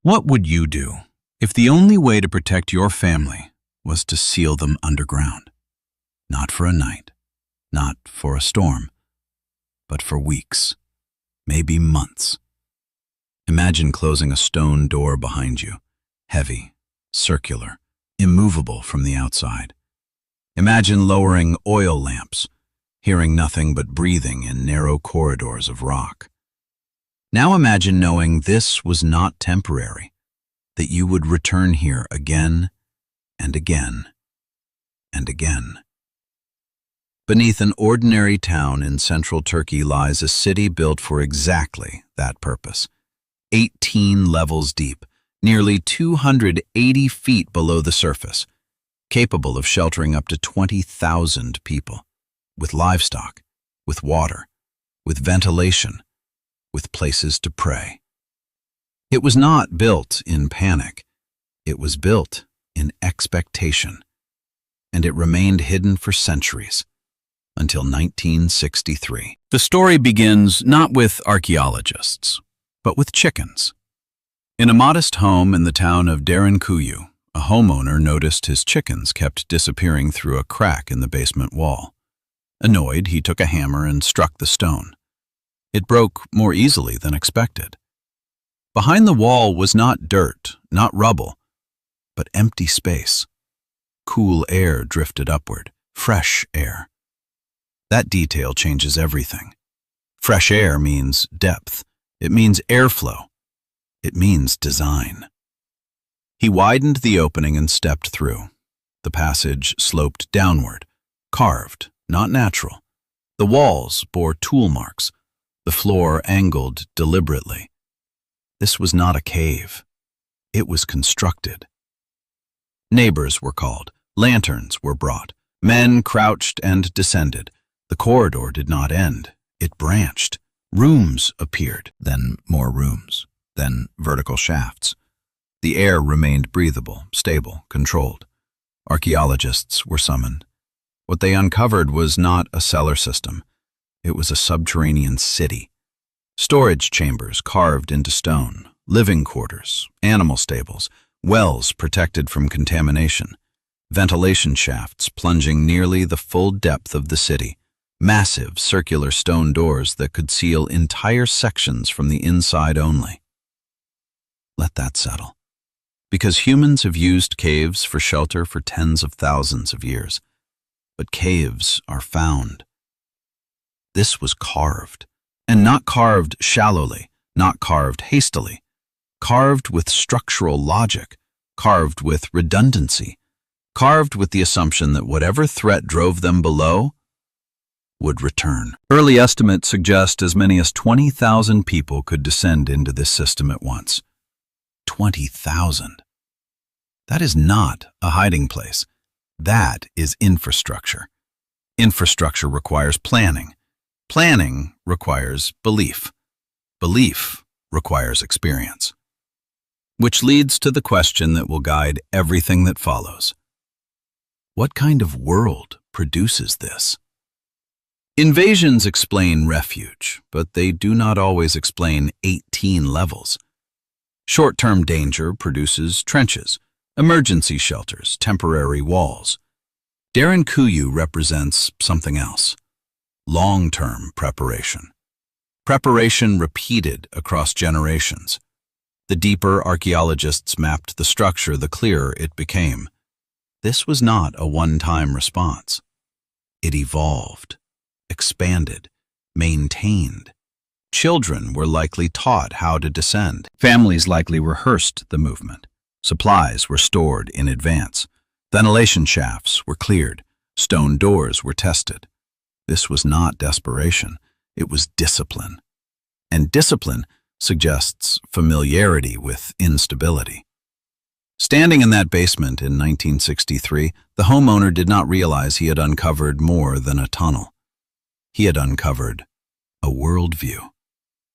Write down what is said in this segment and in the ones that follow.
What would you do if the only way to protect your family was to seal them underground? Not for a night, not for a storm, but for weeks, maybe months. Imagine closing a stone door behind you, heavy, circular, immovable from the outside. Imagine lowering oil lamps, hearing nothing but breathing in narrow corridors of rock. Now imagine knowing this was not temporary, that you would return here again and again and again. Beneath an ordinary town in central Turkey lies a city built for exactly that purpose. 18 levels deep, nearly 280 feet below the surface, capable of sheltering up to 20,000 people, with livestock, with water, with ventilation, with places to pray. It was not built in panic. It was built in expectation, and it remained hidden for centuries, until 1963. The story begins not with archaeologists, but with chickens. In a modest home in the town of Derinkuyu, a homeowner noticed his chickens kept disappearing through a crack in the basement wall. Annoyed, he took a hammer and struck the stone. It broke more easily than expected. Behind the wall was not dirt, not rubble, but empty space. Cool air drifted upward, fresh air. That detail changes everything. Fresh air means depth. It means airflow. It means design. He widened the opening and stepped through. The passage sloped downward, carved, not natural. The walls bore tool marks. The floor angled deliberately. This was not a cave. It was constructed. Neighbors were called. Lanterns were brought. Men crouched and descended. The corridor did not end. It branched. Rooms appeared, then more rooms, then vertical shafts. The air remained breathable, stable, controlled. Archaeologists were summoned. What they uncovered was not a cellar system. It was a subterranean city. Storage chambers carved into stone, living quarters, animal stables, wells protected from contamination, ventilation shafts plunging nearly the full depth of the city, massive circular stone doors that could seal entire sections from the inside only. Let that settle. Because humans have used caves for shelter for tens of thousands of years. But caves are found. This was carved, and not carved shallowly, not carved hastily, carved with structural logic, carved with redundancy, carved with the assumption that whatever threat drove them below would return. Early estimates suggest as many as 20,000 people could descend into this system at once. 20,000. That is not a hiding place. That is infrastructure. Infrastructure requires planning. Planning requires belief. Belief requires experience. Which leads to the question that will guide everything that follows. What kind of world produces this? Invasions explain refuge, but they do not always explain 18 levels. Short-term danger produces trenches, emergency shelters, temporary walls. Derinkuyu represents something else. Long-term preparation. Preparation repeated across generations. The deeper archaeologists mapped the structure, the clearer it became. This was not a one-time response. It evolved, expanded, maintained. Children were likely taught how to descend. Families likely rehearsed the movement. Supplies were stored in advance. Ventilation shafts were cleared. Stone doors were tested. This was not desperation. It was discipline. And discipline suggests familiarity with instability. Standing in that basement in 1963, the homeowner did not realize he had uncovered more than a tunnel. He had uncovered a worldview.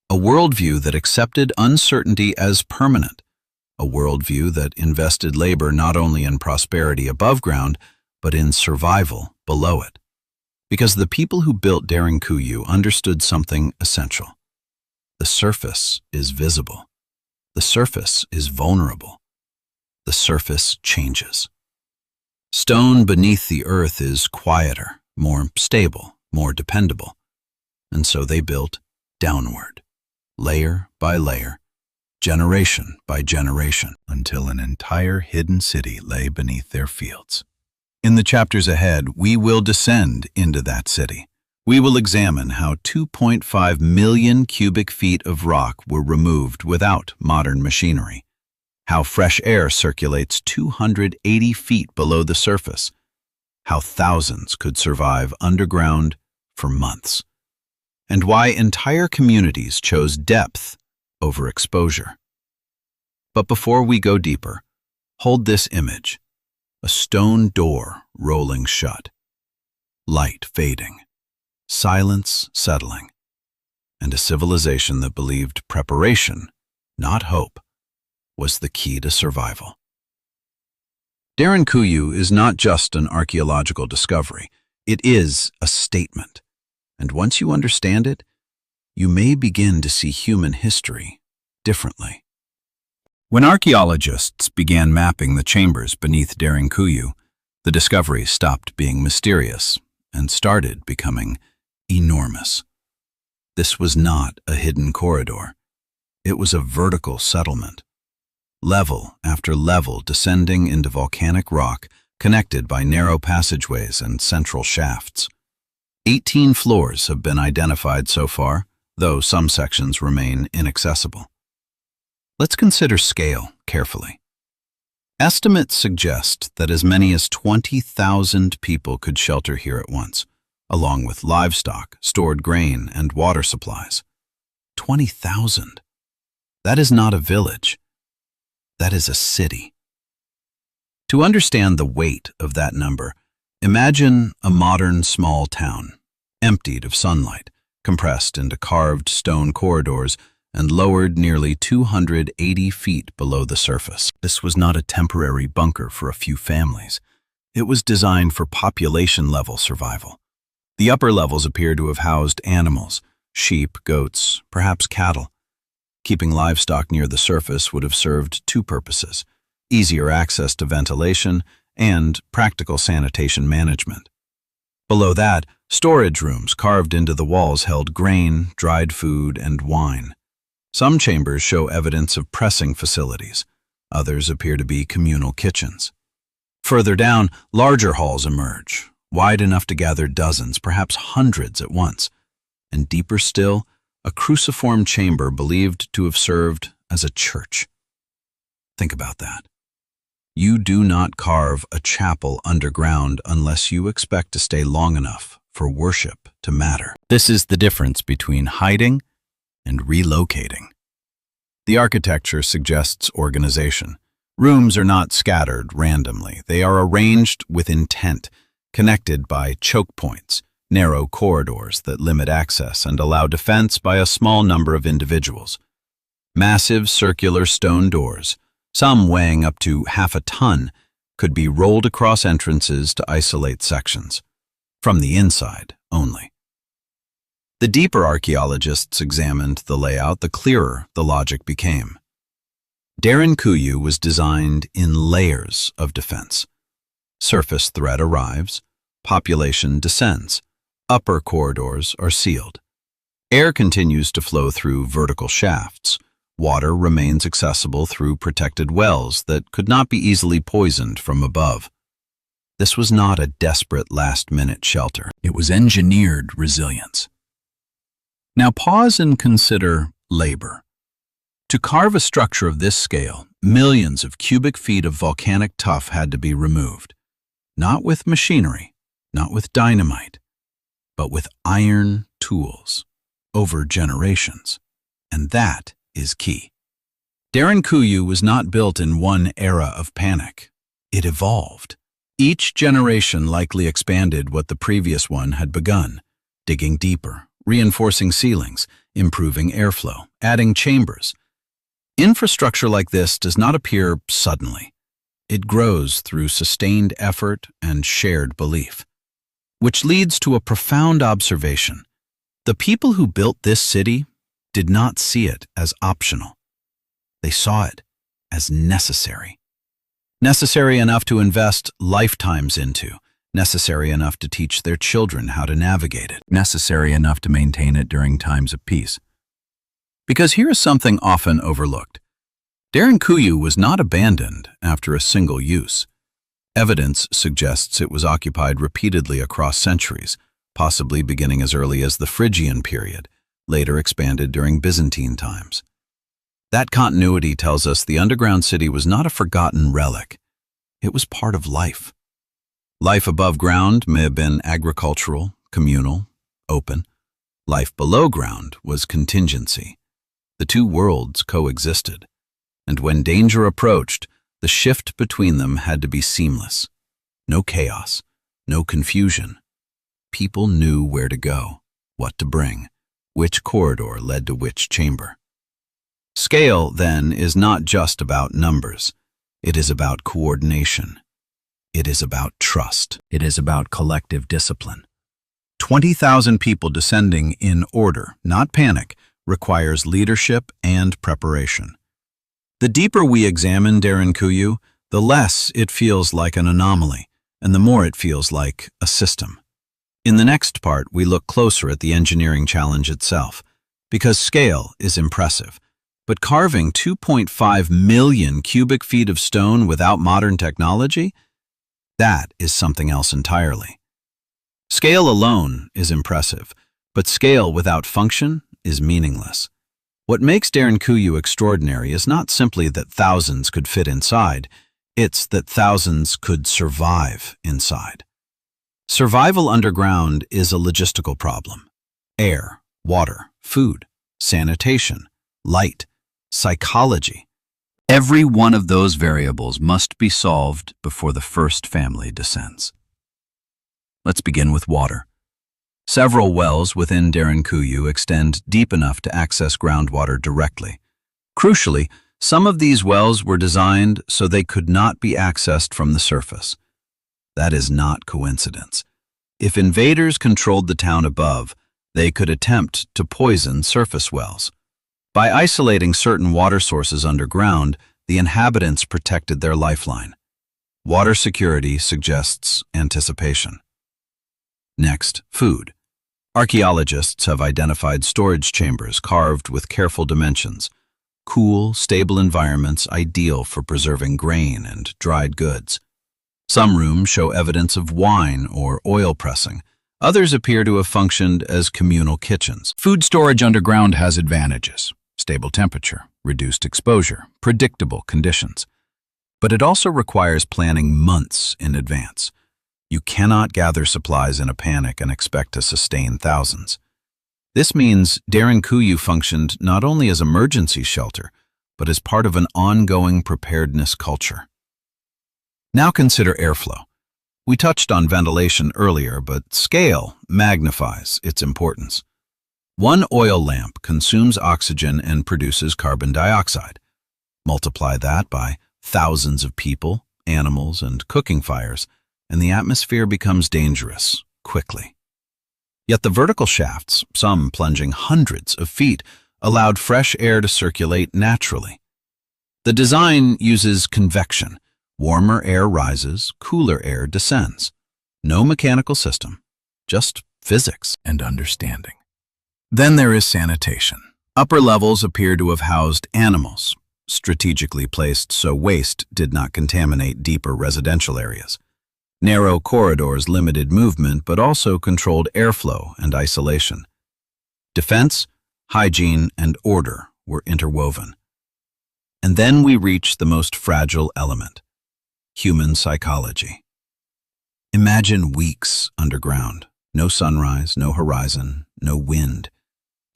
A worldview that accepted uncertainty as permanent. A worldview that invested labor not only in prosperity above ground, but in survival below it. Because the people who built Derinkuyu understood something essential. The surface is visible. The surface is vulnerable. The surface changes. Stone beneath the earth is quieter, more stable, more dependable. And so they built downward, layer by layer, generation by generation, until an entire hidden city lay beneath their fields. In the chapters ahead, we will descend into that city. We will examine how 2.5 million cubic feet of rock were removed without modern machinery, how fresh air circulates 280 feet below the surface, how thousands could survive underground for months, and why entire communities chose depth over exposure. But before we go deeper, hold this image: a stone door rolling shut, light fading, silence settling, and a civilization that believed preparation, not hope, was the key to survival. Derinkuyu is not just an archaeological discovery, it is a statement. And once you understand it, you may begin to see human history differently. When archaeologists began mapping the chambers beneath Derinkuyu, the discovery stopped being mysterious and started becoming enormous. This was not a hidden corridor. It was a vertical settlement, level after level descending into volcanic rock, connected by narrow passageways and central shafts. 18 floors have been identified so far, though some sections remain inaccessible. Let's consider scale carefully. Estimates suggest that as many as 20,000 people could shelter here at once, along with livestock, stored grain, and water supplies. 20,000. That is not a village. That is a city. To understand the weight of that number, imagine a modern small town, emptied of sunlight, compressed into carved stone corridors, and lowered nearly 280 feet below the surface. This was not a temporary bunker for a few families. It was designed for population-level survival. The upper levels appear to have housed animals, sheep, goats, perhaps cattle. Keeping livestock near the surface would have served two purposes: easier access to ventilation and practical sanitation management. Below that, storage rooms carved into the walls held grain, dried food, and wine. Some chambers show evidence of pressing facilities. Others appear to be communal kitchens. Further down, larger halls emerge, wide enough to gather dozens, perhaps hundreds at once. And deeper still, a cruciform chamber believed to have served as a church. Think about that. You do not carve a chapel underground unless you expect to stay long enough for worship to matter. This is the difference between hiding and relocating. The architecture suggests organization. Rooms are not scattered randomly. They are arranged with intent, connected by choke points, narrow corridors that limit access and allow defense by a small number of individuals. Massive circular stone doors, some weighing up to half a ton, could be rolled across entrances to isolate sections, from the inside only. The deeper archaeologists examined the layout, the clearer the logic became. Derinkuyu was designed in layers of defense. Surface threat arrives, population descends, upper corridors are sealed. Air continues to flow through vertical shafts. Water remains accessible through protected wells that could not be easily poisoned from above. This was not a desperate last-minute shelter. It was engineered resilience. Now pause and consider labor. To carve a structure of this scale, millions of cubic feet of volcanic tuff had to be removed. Not with machinery, not with dynamite, but with iron tools, over generations. And that is key. Derinkuyu was not built in one era of panic. It evolved. Each generation likely expanded what the previous one had begun, digging deeper, reinforcing ceilings, improving airflow, adding chambers. Infrastructure like this does not appear suddenly. It grows through sustained effort and shared belief. Which leads to a profound observation. The people who built this city did not see it as optional. They saw it as necessary. Necessary enough to invest lifetimes into, necessary enough to teach their children how to navigate it, necessary enough to maintain it during times of peace. Because here is something often overlooked. Derinkuyu was not abandoned after a single use. Evidence suggests it was occupied repeatedly across centuries, possibly beginning as early as the Phrygian period, later expanded during Byzantine times. That continuity tells us the underground city was not a forgotten relic. It was part of life. Life above ground may have been agricultural, communal, open. Life below ground was contingency. The two worlds coexisted, and when danger approached, the shift between them had to be seamless. No chaos, no confusion. People knew where to go, what to bring, which corridor led to which chamber. Scale, then, is not just about numbers. It is about coordination. It is about trust. It is about collective discipline. 20,000 people descending in order, not panic, requires leadership and preparation. The deeper we examine Derinkuyu, the less it feels like an anomaly, and the more it feels like a system. In the next part, we look closer at the engineering challenge itself, because scale is impressive. But carving 2.5 million cubic feet of stone without modern technology? That is something else entirely. Scale alone is impressive, but scale without function is meaningless. What makes Derinkuyu extraordinary is not simply that thousands could fit inside, it's that thousands could survive inside. Survival underground is a logistical problem. Air, water, food, sanitation, light, psychology. Every one of those variables must be solved before the first family descends. Let's begin with water. Several wells within Derinkuyu extend deep enough to access groundwater directly. Crucially, some of these wells were designed so they could not be accessed from the surface. That is not coincidence. If invaders controlled the town above, they could attempt to poison surface wells. By isolating certain water sources underground, the inhabitants protected their lifeline. Water security suggests anticipation. Next, food. Archaeologists have identified storage chambers carved with careful dimensions, cool, stable environments ideal for preserving grain and dried goods. Some rooms show evidence of wine or oil pressing. Others appear to have functioned as communal kitchens. Food storage underground has advantages: stable temperature, reduced exposure, predictable conditions. But it also requires planning months in advance. You cannot gather supplies in a panic and expect to sustain thousands. This means Derinkuyu functioned not only as emergency shelter, but as part of an ongoing preparedness culture. Now consider airflow. We touched on ventilation earlier, but scale magnifies its importance. One oil lamp consumes oxygen and produces carbon dioxide. Multiply that by thousands of people, animals, and cooking fires, and the atmosphere becomes dangerous quickly. Yet the vertical shafts, some plunging hundreds of feet, allowed fresh air to circulate naturally. The design uses convection. Warmer air rises, cooler air descends. No mechanical system, just physics and understanding. Then there is sanitation. Upper levels appear to have housed animals, strategically placed so waste did not contaminate deeper residential areas. Narrow corridors limited movement but also controlled airflow and isolation. Defense, hygiene, and order were interwoven. And then we reach the most fragile element: human psychology. Imagine weeks underground. No sunrise, no horizon, no wind.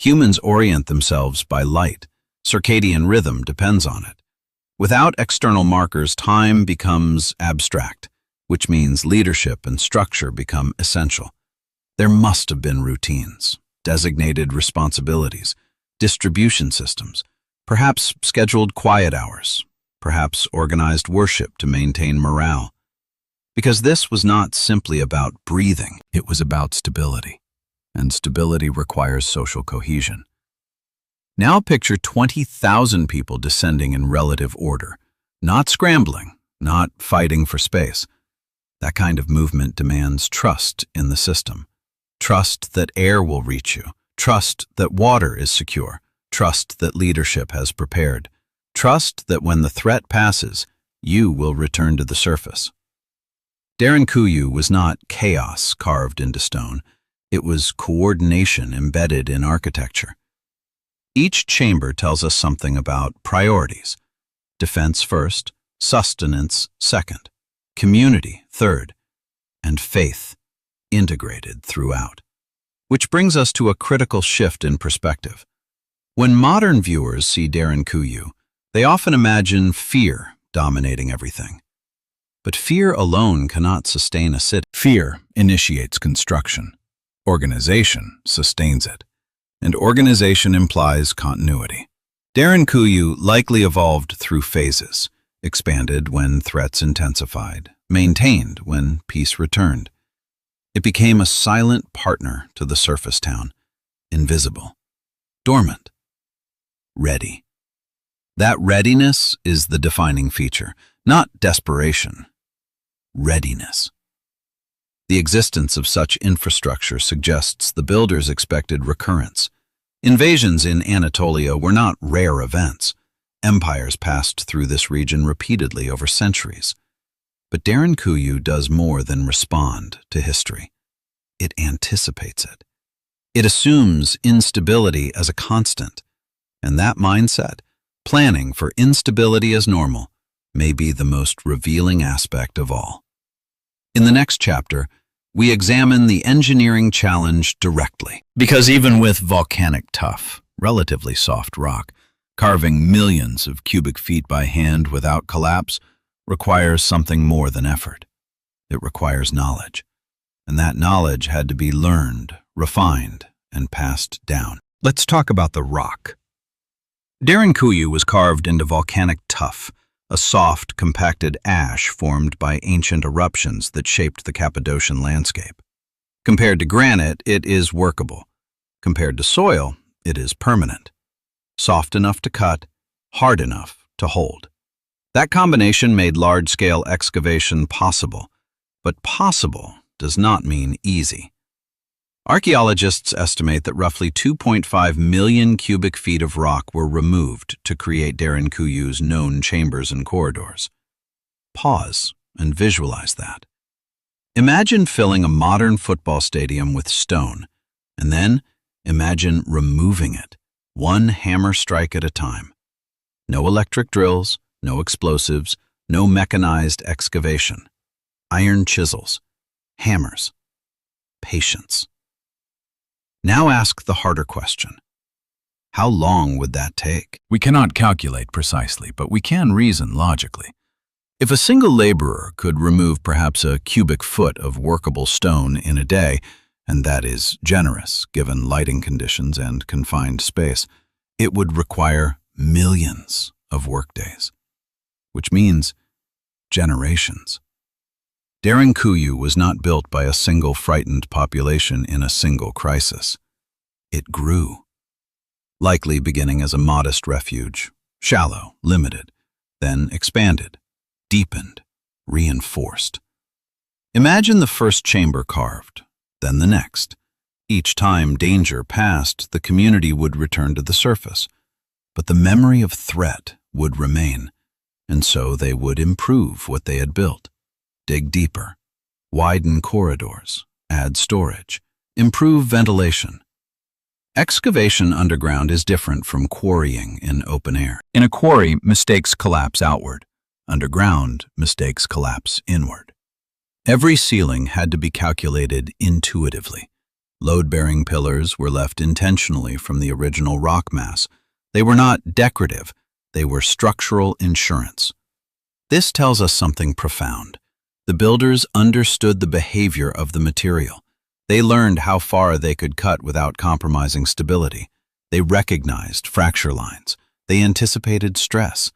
Humans orient themselves by light. Circadian rhythm depends on it. Without external markers, time becomes abstract, which means leadership and structure become essential. There must have been routines, designated responsibilities, distribution systems, perhaps scheduled quiet hours, perhaps organized worship to maintain morale. Because this was not simply about breathing, it was about stability. And stability requires social cohesion. Now picture 20,000 people descending in relative order, not scrambling, not fighting for space. That kind of movement demands trust in the system. Trust that air will reach you. Trust that water is secure. Trust that leadership has prepared. Trust that when the threat passes, you will return to the surface. Derinkuyu was not chaos carved into stone. It was coordination embedded in architecture. Each chamber tells us something about priorities. Defense first, sustenance second, community third, and faith integrated throughout. Which brings us to a critical shift in perspective. When modern viewers see Derinkuyu, they often imagine fear dominating everything. But fear alone cannot sustain a city. Fear initiates construction. Organization sustains it. And organization implies continuity. Derinkuyu likely evolved through phases, expanded when threats intensified, maintained when peace returned. It became a silent partner to the surface town, invisible, dormant, ready. That readiness is the defining feature, not desperation, readiness. The existence of such infrastructure suggests the builders expected recurrence. Invasions in Anatolia were not rare events. Empires passed through this region repeatedly over centuries. But Derinkuyu does more than respond to history. It anticipates it. It assumes instability as a constant. And that mindset, planning for instability as normal, may be the most revealing aspect of all. In the next chapter, we examine the engineering challenge directly. Because even with volcanic tough, relatively soft rock, carving millions of cubic feet by hand without collapse requires something more than effort. It requires knowledge. And that knowledge had to be learned, refined, and passed down. Let's talk about the rock. Derinkuyu was carved into volcanic tuff, a soft, compacted ash formed by ancient eruptions that shaped the Cappadocian landscape. Compared to granite, it is workable. Compared to soil, it is permanent. Soft enough to cut, hard enough to hold. That combination made large-scale excavation possible, but possible does not mean easy. Archaeologists estimate that roughly 2.5 million cubic feet of rock were removed to create Derinkuyu's known chambers and corridors. Pause and visualize that. Imagine filling a modern football stadium with stone, and then imagine removing it, one hammer strike at a time. No electric drills, no explosives, no mechanized excavation. Iron chisels, hammers, patience. Now ask the harder question. How long would that take? We cannot calculate precisely, but we can reason logically. If a single laborer could remove perhaps a cubic foot of workable stone in a day, and that is generous given lighting conditions and confined space, it would require millions of workdays, which means generations. Derinkuyu was not built by a single frightened population in a single crisis. It grew, likely beginning as a modest refuge, shallow, limited, then expanded, deepened, reinforced. Imagine the first chamber carved, then the next. Each time danger passed, the community would return to the surface, but the memory of threat would remain, and so they would improve what they had built. Dig deeper, widen corridors, add storage, improve ventilation. Excavation underground is different from quarrying in open air. In a quarry, mistakes collapse outward. Underground, mistakes collapse inward. Every ceiling had to be calculated intuitively. Load-bearing pillars were left intentionally from the original rock mass. They were not decorative, they were structural insurance. This tells us something profound. The builders understood the behavior of the material. They learned how far they could cut without compromising stability. They recognized fracture lines. They anticipated stress.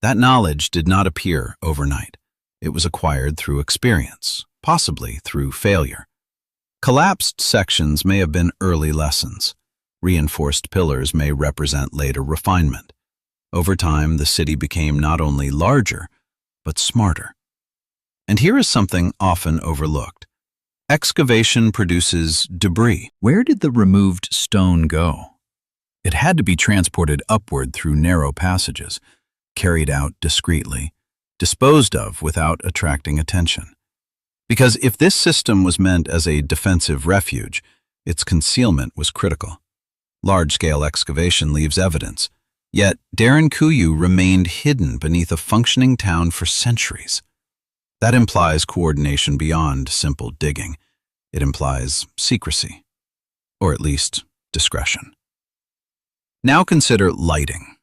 That knowledge did not appear overnight. It was acquired through experience, possibly through failure. Collapsed sections may have been early lessons. Reinforced pillars may represent later refinement. Over time, the city became not only larger, but smarter. And here is something often overlooked. Excavation produces debris. Where did the removed stone go? It had to be transported upward through narrow passages, carried out discreetly, disposed of without attracting attention. Because if this system was meant as a defensive refuge, its concealment was critical. Large-scale excavation leaves evidence, yet Derinkuyu remained hidden beneath a functioning town for centuries. That implies coordination beyond simple digging. It implies secrecy, or at least discretion. Now consider lighting.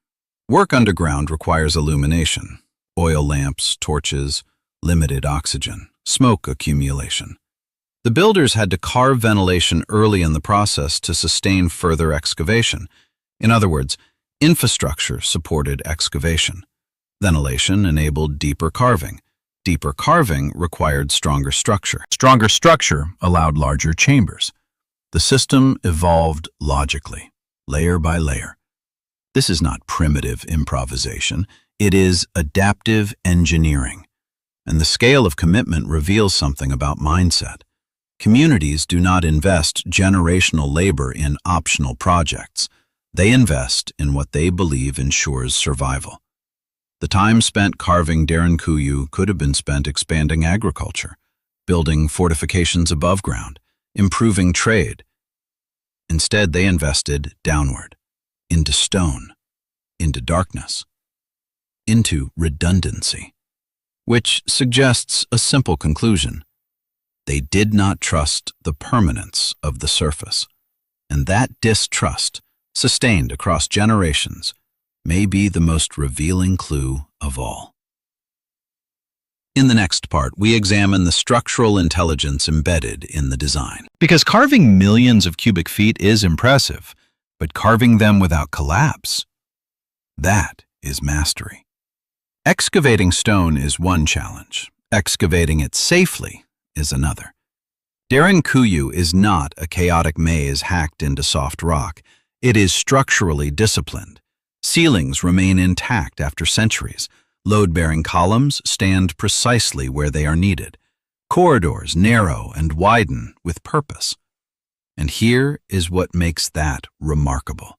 Work underground requires illumination, oil lamps, torches, limited oxygen, smoke accumulation. The builders had to carve ventilation early in the process to sustain further excavation. In other words, infrastructure supported excavation. Ventilation enabled deeper carving. Deeper carving required stronger structure. Stronger structure allowed larger chambers. The system evolved logically, layer by layer. This is not primitive improvisation. It is adaptive engineering. And the scale of commitment reveals something about mindset. Communities do not invest generational labor in optional projects. They invest in what they believe ensures survival. The time spent carving Derinkuyu could have been spent expanding agriculture, building fortifications above ground, improving trade. Instead, they invested downward, into stone, into darkness, into redundancy, which suggests a simple conclusion. They did not trust the permanence of the surface, and that distrust, sustained across generations, may be the most revealing clue of all. In the next part, we examine the structural intelligence embedded in the design. Because carving millions of cubic feet is impressive, but carving them without collapse, that is mastery. Excavating stone is one challenge. Excavating it safely is another. Derinkuyu is not a chaotic maze hacked into soft rock. It is structurally disciplined. Ceilings remain intact after centuries. Load-bearing columns stand precisely where they are needed. Corridors narrow and widen with purpose. And here is what makes that remarkable.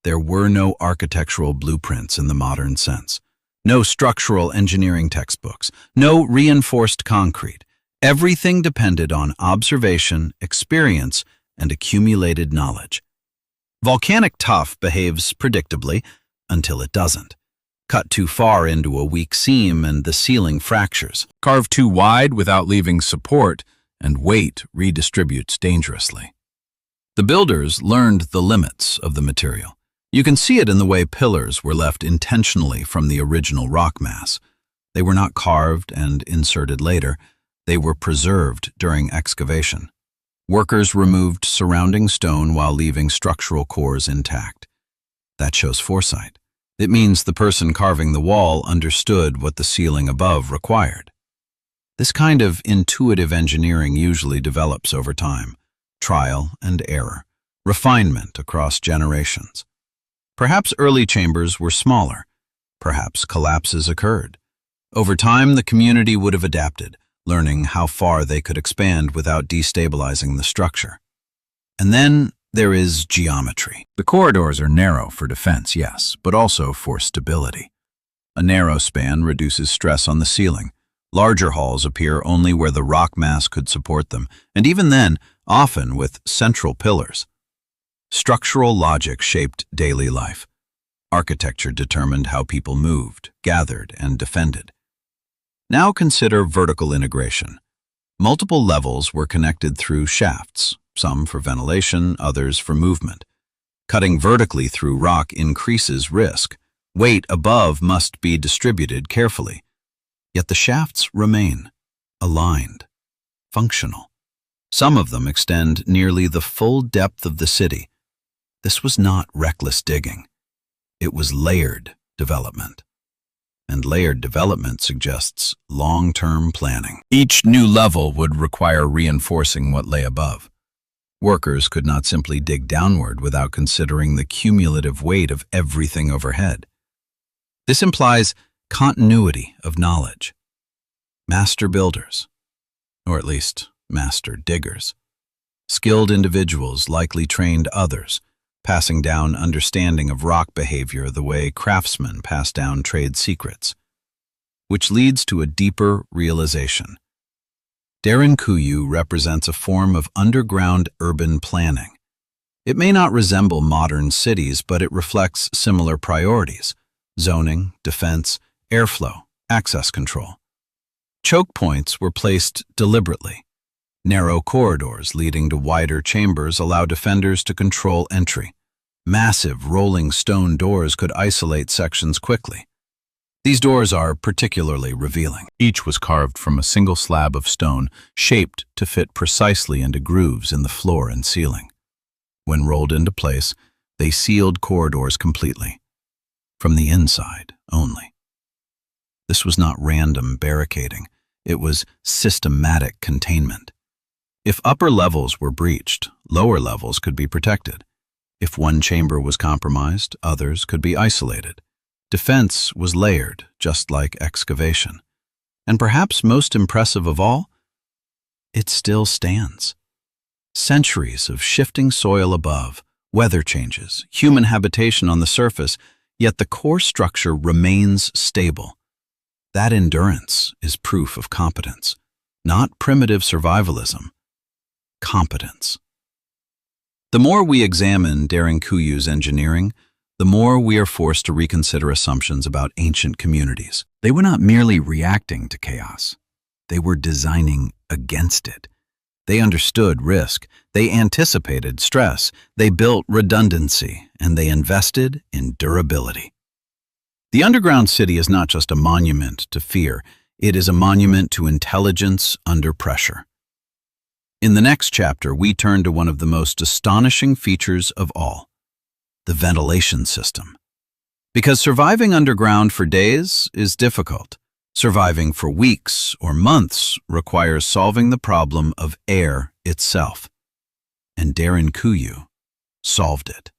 There were no architectural blueprints in the modern sense. No structural engineering textbooks. No reinforced concrete. Everything depended on observation, experience, and accumulated knowledge. Volcanic tuff behaves predictably until it doesn't. Cut too far into a weak seam and the ceiling fractures. Carve too wide without leaving support, and weight redistributes dangerously. The builders learned the limits of the material. You can see it in the way pillars were left intentionally from the original rock mass. They were not carved and inserted later. They were preserved during excavation. Workers removed surrounding stone while leaving structural cores intact. That shows foresight. It means the person carving the wall understood what the ceiling above required. This kind of intuitive engineering usually develops over time, trial and error, refinement across generations. Perhaps early chambers were smaller. Perhaps collapses occurred. Over time, the community would have adapted, learning how far they could expand without destabilizing the structure. And then there is geometry. The corridors are narrow for defense, yes, but also for stability. A narrow span reduces stress on the ceiling. Larger halls appear only where the rock mass could support them, and even then, often with central pillars. Structural logic shaped daily life. Architecture determined how people moved, gathered, and defended. Now consider vertical integration. Multiple levels were connected through shafts, some for ventilation, others for movement. Cutting vertically through rock increases risk. Weight above must be distributed carefully. Yet the shafts remain, aligned, functional. Some of them extend nearly the full depth of the city. This was not reckless digging. It was layered development. And layered development suggests long-term planning. Each new level would require reinforcing what lay above. Workers could not simply dig downward without considering the cumulative weight of everything overhead. This implies continuity of knowledge. Master builders, or at least master diggers. Skilled individuals likely trained others, passing down understanding of rock behavior the way craftsmen pass down trade secrets, which leads to a deeper realization. Derinkuyu represents a form of underground urban planning. It may not resemble modern cities, but it reflects similar priorities: zoning, defense, airflow, access control. Choke points were placed deliberately. Narrow corridors leading to wider chambers allow defenders to control entry. Massive rolling stone doors could isolate sections quickly. These doors are particularly revealing. Each was carved from a single slab of stone, shaped to fit precisely into grooves in the floor and ceiling. When rolled into place, they sealed corridors completely, from the inside only. This was not random barricading, it was systematic containment. If upper levels were breached, lower levels could be protected. If one chamber was compromised, others could be isolated. Defense was layered, just like excavation. And perhaps most impressive of all, it still stands. Centuries of shifting soil above, weather changes, human habitation on the surface, yet the core structure remains stable. That endurance is proof of competence, not primitive survivalism. Competence. The more we examine Derinkuyu's engineering, the more we are forced to reconsider assumptions about ancient communities. They were not merely reacting to chaos. They were designing against it. They understood risk. They anticipated stress. They built redundancy, and they invested in durability. The underground city is not just a monument to fear. It is a monument to intelligence under pressure. In the next chapter, we turn to one of the most astonishing features of all: the ventilation system. Because surviving underground for days is difficult. Surviving for weeks or months requires solving the problem of air itself. And Derinkuyu solved it.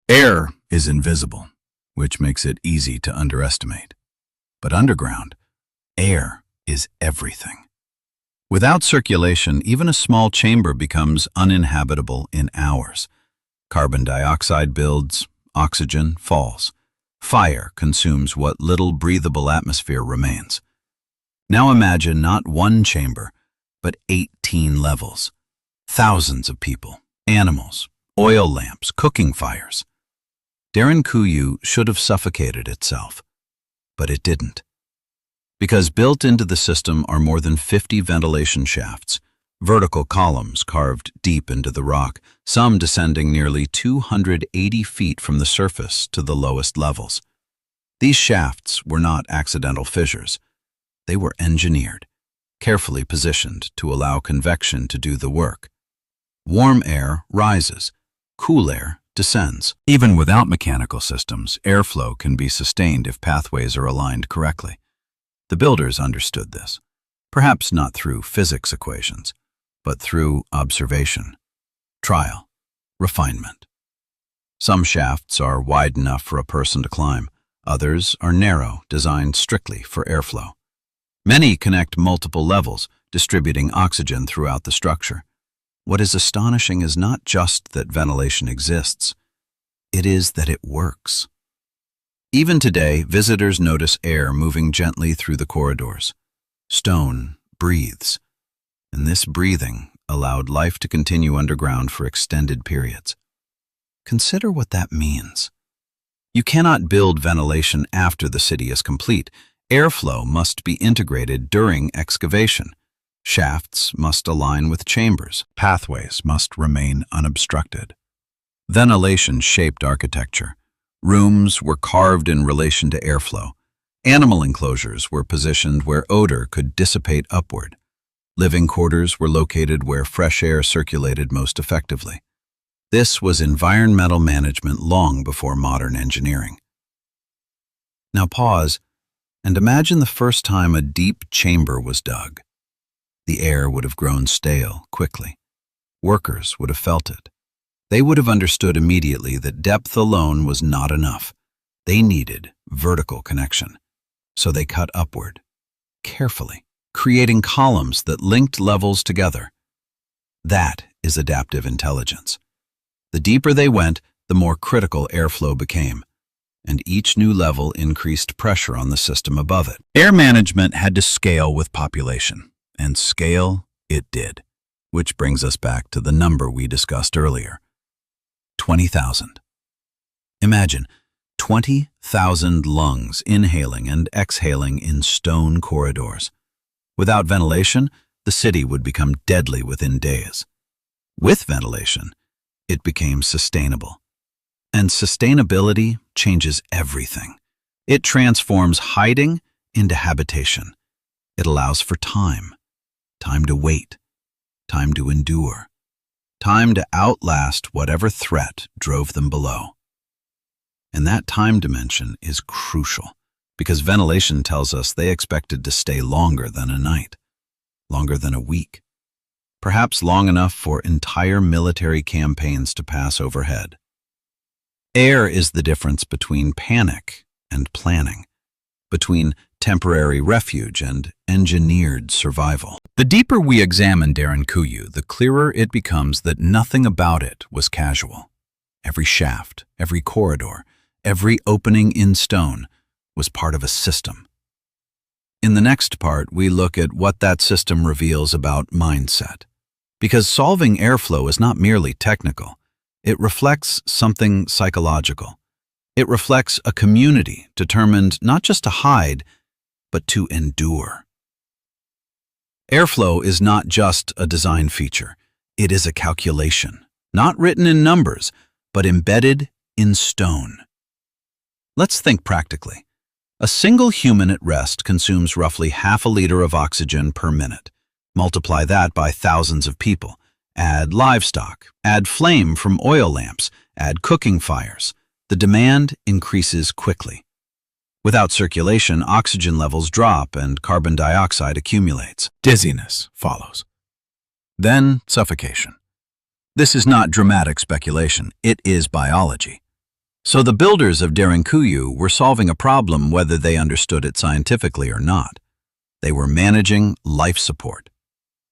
Air is invisible, which makes it easy to underestimate. But underground, air is everything. Without circulation, even a small chamber becomes uninhabitable in hours. Carbon dioxide builds, oxygen falls. Fire consumes what little breathable atmosphere remains. Now imagine not one chamber, but 18 levels. Thousands of people, animals, oil lamps, cooking fires. Derinkuyu should have suffocated itself, but it didn't. Because built into the system are more than 50 ventilation shafts, vertical columns carved deep into the rock, some descending nearly 280 feet from the surface to the lowest levels. These shafts were not accidental fissures. They were engineered, carefully positioned to allow convection to do the work. Warm air rises, cool air descends. Even without mechanical systems, airflow can be sustained if pathways are aligned correctly. The builders understood this, perhaps not through physics equations, but through observation, trial, refinement. Some shafts are wide enough for a person to climb. Others are narrow, designed strictly for airflow. Many connect multiple levels, distributing oxygen throughout the structure. What is astonishing is not just that ventilation exists, it is that it works. Even today, visitors notice air moving gently through the corridors. Stone breathes, and this breathing allowed life to continue underground for extended periods. Consider what that means. You cannot build ventilation after the city is complete. Airflow must be integrated during excavation. Shafts must align with chambers. Pathways must remain unobstructed. Ventilation shaped architecture. Rooms were carved in relation to airflow. Animal enclosures were positioned where odor could dissipate upward. Living quarters were located where fresh air circulated most effectively. This was environmental management long before modern engineering. Now pause and imagine the first time a deep chamber was dug. The air would have grown stale quickly. Workers would have felt it. They would have understood immediately that depth alone was not enough. They needed vertical connection. So they cut upward, carefully, creating columns that linked levels together. That is adaptive intelligence. The deeper they went, the more critical airflow became, and each new level increased pressure on the system above it. Air management had to scale with population, and scale it did, which brings us back to the number we discussed earlier. 20,000. Imagine 20,000 lungs inhaling and exhaling in stone corridors. Without ventilation, the city would become deadly within days. With ventilation, it became sustainable. And sustainability changes everything. It transforms hiding into habitation. It allows for time to wait, time to endure, time to outlast whatever threat drove them below. And that time dimension is crucial, because ventilation tells us they expected to stay longer than a night, longer than a week, perhaps long enough for entire military campaigns to pass overhead. Air is the difference between panic and planning, between temporary refuge and engineered survival. The deeper we examine Derinkuyu, the clearer it becomes that nothing about it was casual. Every shaft, every corridor, every opening in stone was part of a system. In the next part, we look at what that system reveals about mindset. Because solving airflow is not merely technical, it reflects something psychological. It reflects a community determined not just to hide, but to endure. Airflow is not just a design feature. It is a calculation, not written in numbers, but embedded in stone. Let's think practically. A single human at rest consumes roughly half a liter of oxygen per minute. Multiply that by thousands of people. Add livestock, add flame from oil lamps, add cooking fires. The demand increases quickly. Without circulation, oxygen levels drop and carbon dioxide accumulates. Dizziness follows. Then suffocation. This is not dramatic speculation, it is biology. So the builders of Derinkuyu were solving a problem whether they understood it scientifically or not. They were managing life support.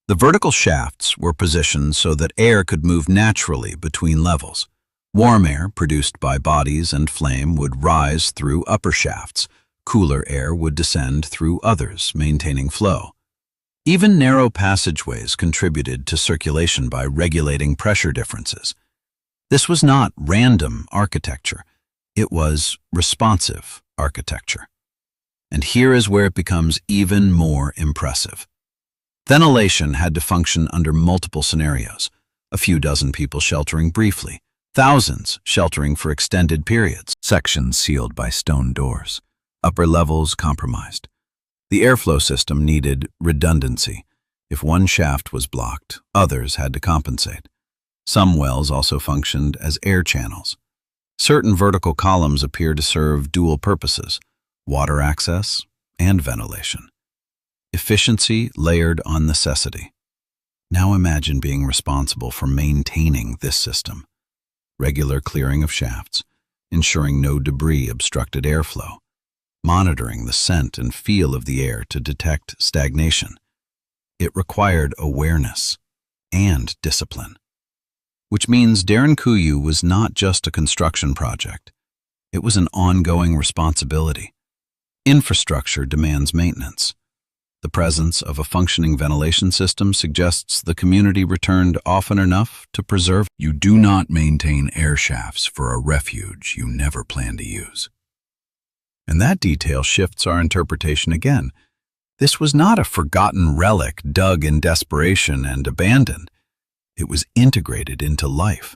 The vertical shafts were positioned so that air could move naturally between levels. Warm air produced by bodies and flame would rise through upper shafts. Cooler air would descend through others, maintaining flow. Even narrow passageways contributed to circulation by regulating pressure differences. This was not random architecture. It was responsive architecture. And here is where it becomes even more impressive. Ventilation had to function under multiple scenarios, a few dozen people sheltering briefly, thousands sheltering for extended periods, sections sealed by stone doors, upper levels compromised. The airflow system needed redundancy. If one shaft was blocked, others had to compensate. Some wells also functioned as air channels. Certain vertical columns appear to serve dual purposes, water access and ventilation. Efficiency layered on necessity. Now imagine being responsible for maintaining this system. Regular clearing of shafts, ensuring no debris obstructed airflow, monitoring the scent and feel of the air to detect stagnation. It required awareness and discipline, which means Derinkuyu was not just a construction project. It was an ongoing responsibility. Infrastructure demands maintenance. The presence of a functioning ventilation system suggests the community returned often enough to preserve. You do not maintain air shafts for a refuge you never plan to use. And that detail shifts our interpretation again. This was not a forgotten relic dug in desperation and abandoned. It was integrated into life,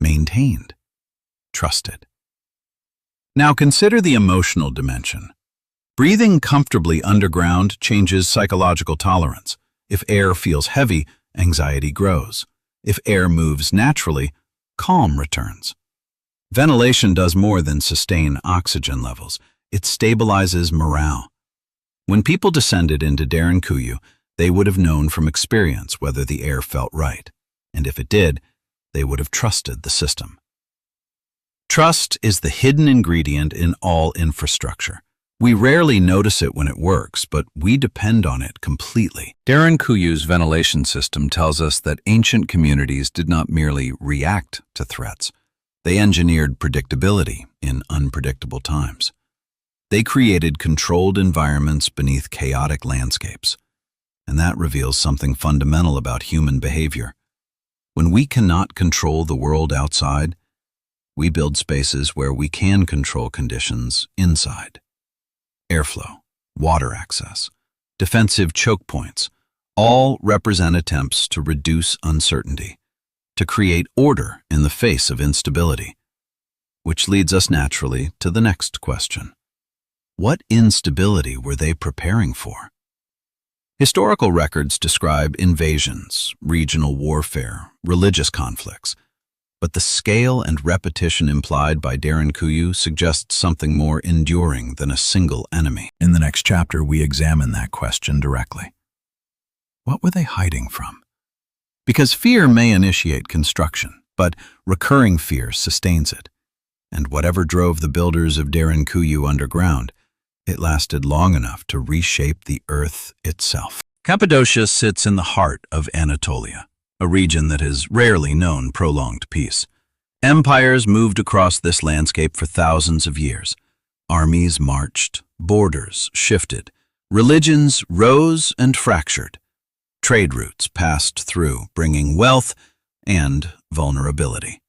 maintained, trusted. Now consider the emotional dimension. Breathing comfortably underground changes psychological tolerance. If air feels heavy, anxiety grows. If air moves naturally, calm returns. Ventilation does more than sustain oxygen levels. It stabilizes morale. When people descended into Derinkuyu, they would have known from experience whether the air felt right. and if it did, they would have trusted the system. Trust is the hidden ingredient in all infrastructure. We rarely notice it when it works, but we depend on it completely. Derinkuyu's ventilation system tells us that ancient communities did not merely react to threats. They engineered predictability in unpredictable times. They created controlled environments beneath chaotic landscapes. And that reveals something fundamental about human behavior. When we cannot control the world outside, we build spaces where we can control conditions inside. Airflow, water access, defensive choke points, all represent attempts to reduce uncertainty, to create order in the face of instability. Which leads us naturally to the next question. What instability were they preparing for? Historical records describe invasions, regional warfare, religious conflicts, but the scale and repetition implied by Derinkuyu suggests something more enduring than a single enemy. In the next chapter, we examine that question directly. What were they hiding from? Because fear may initiate construction, but recurring fear sustains it. And whatever drove the builders of Derinkuyu underground, it lasted long enough to reshape the earth itself. Cappadocia sits in the heart of Anatolia, a region that has rarely known prolonged peace. Empires moved across this landscape for thousands of years. Armies marched, borders shifted, religions rose and fractured. Trade routes passed through, bringing wealth and vulnerability.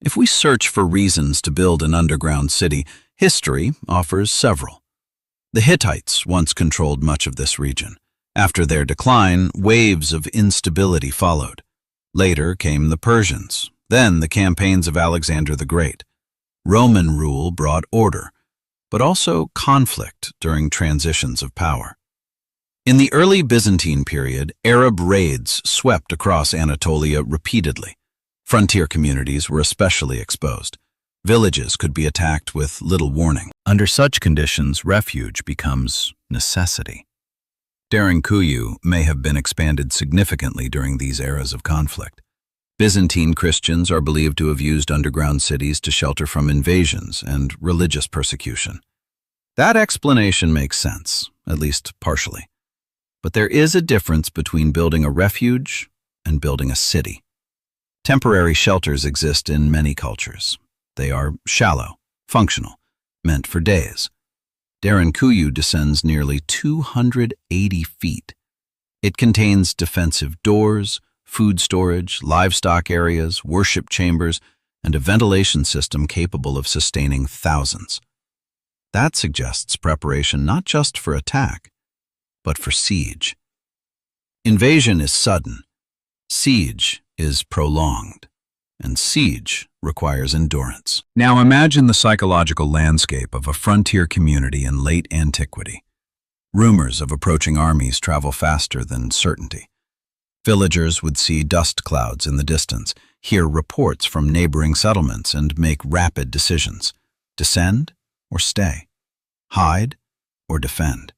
If we search for reasons to build an underground city, history offers several. The Hittites once controlled much of this region. After their decline, waves of instability followed. Later came the Persians, then the campaigns of Alexander the Great. Roman rule brought order, but also conflict during transitions of power. In the early Byzantine period, Arab raids swept across Anatolia repeatedly. Frontier communities were especially exposed. Villages could be attacked with little warning. Under such conditions, refuge becomes necessity. Derinkuyu may have been expanded significantly during these eras of conflict. Byzantine Christians are believed to have used underground cities to shelter from invasions and religious persecution. That explanation makes sense, at least partially. But there is a difference between building a refuge and building a city. Temporary shelters exist in many cultures. They are shallow, functional, meant for days. Derinkuyu descends nearly 280 feet. It contains defensive doors, food storage, livestock areas, worship chambers, and a ventilation system capable of sustaining thousands. That suggests preparation not just for attack, but for siege. Invasion is sudden. Siege is prolonged. And siege requires endurance. Now imagine the psychological landscape of a frontier community in late antiquity. Rumors of approaching armies travel faster than certainty. Villagers would see dust clouds in the distance, hear reports from neighboring settlements, and make rapid decisions. Descend or stay? Hide or defend?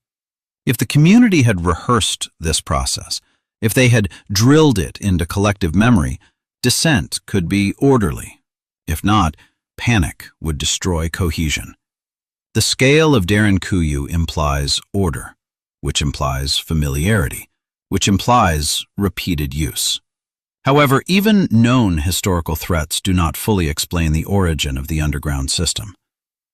If the community had rehearsed this process, if they had drilled it into collective memory, descent could be orderly. If not, panic would destroy cohesion. The scale of Derinkuyu implies order, which implies familiarity, which implies repeated use. However, even known historical threats do not fully explain the origin of the underground system.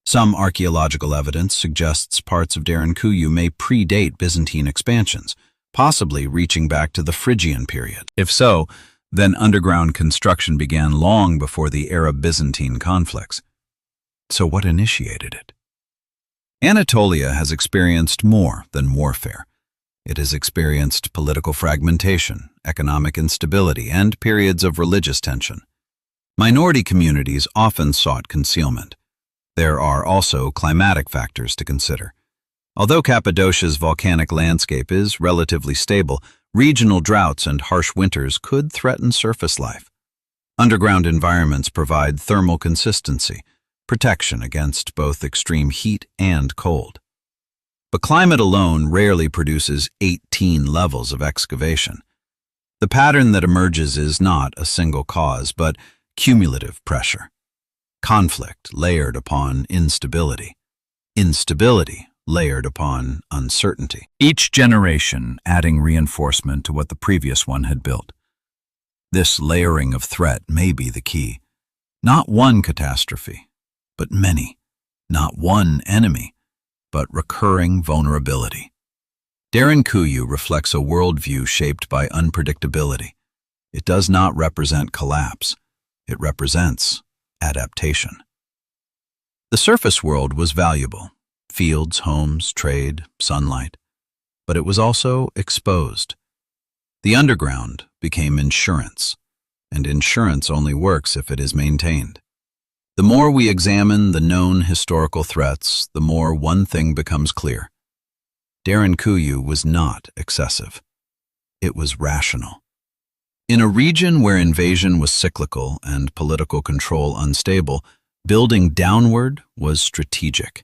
Some archaeological evidence suggests parts of Derinkuyu may predate Byzantine expansions, possibly reaching back to the Phrygian period. If so, then underground construction began long before the Arab-Byzantine conflicts. So what initiated it? Anatolia has experienced more than warfare. It has experienced political fragmentation, economic instability, and periods of religious tension. Minority communities often sought concealment. There are also climatic factors to consider. Although Cappadocia's volcanic landscape is relatively stable, regional droughts and harsh winters could threaten surface life. Underground environments provide thermal consistency, protection against both extreme heat and cold. But climate alone rarely produces 18 levels of excavation. The pattern that emerges is not a single cause, but cumulative pressure. Conflict layered upon instability. Instability layered upon uncertainty. Each generation adding reinforcement to what the previous one had built. This layering of threat may be the key. Not one catastrophe, but many. Not one enemy, but recurring vulnerability. Derinkuyu reflects a worldview shaped by unpredictability. It does not represent collapse. It represents adaptation. The surface world was valuable: fields, homes, trade, sunlight. But it was also exposed. The underground became insurance, and insurance only works if it is maintained. The more we examine the known historical threats, the more one thing becomes clear. Derinkuyu was not excessive. It was rational. In a region where invasion was cyclical and political control unstable, building downward was strategic.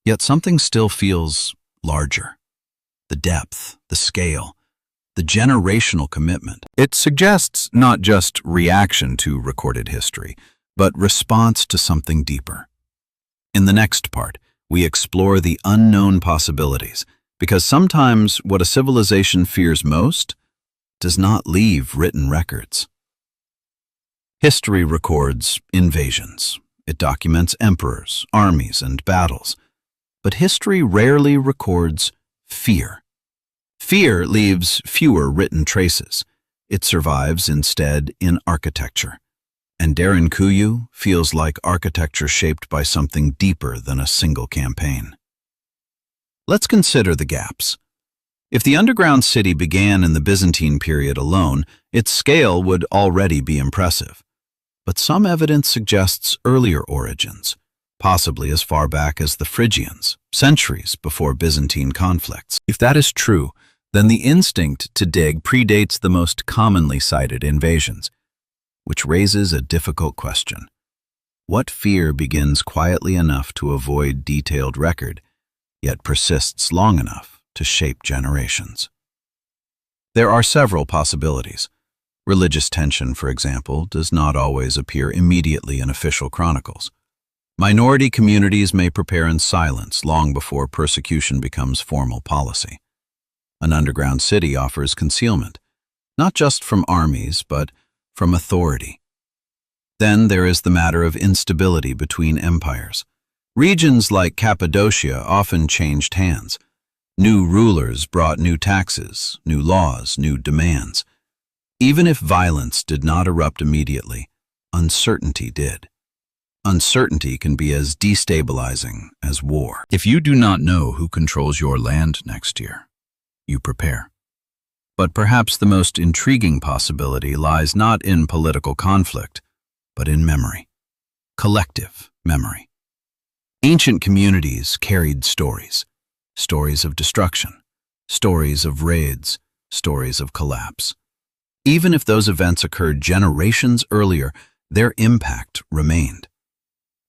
Yet something still feels larger. The depth, the scale, the generational commitment. It suggests not just reaction to recorded history, but response to something deeper. In the next part, we explore the unknown possibilities, because sometimes what a civilization fears most does not leave written records. History records invasions. It documents emperors, armies, and battles. But history rarely records fear. Fear leaves fewer written traces. It survives instead in architecture. And Derinkuyu feels like architecture shaped by something deeper than a single campaign. Let's consider the gaps. If the underground city began in the Byzantine period alone, its scale would already be impressive. But some evidence suggests earlier origins, possibly as far back as the Phrygians, centuries before Byzantine conflicts. If that is true, then the instinct to dig predates the most commonly cited invasions, which raises a difficult question. What fear begins quietly enough to avoid detailed record, yet persists long enough to shape generations? There are several possibilities. Religious tension, for example, does not always appear immediately in official chronicles. Minority communities may prepare in silence long before persecution becomes formal policy. An underground city offers concealment, not just from armies, but from authority. Then there is the matter of instability between empires. Regions like Cappadocia often changed hands. New rulers brought new taxes, new laws, new demands. Even if violence did not erupt immediately, uncertainty did. Uncertainty can be as destabilizing as war. If you do not know who controls your land next year, you prepare. But perhaps the most intriguing possibility lies not in political conflict, but in memory. Collective memory. Ancient communities carried stories. Stories of destruction. Stories of raids. Stories of collapse. Even if those events occurred generations earlier, their impact remained.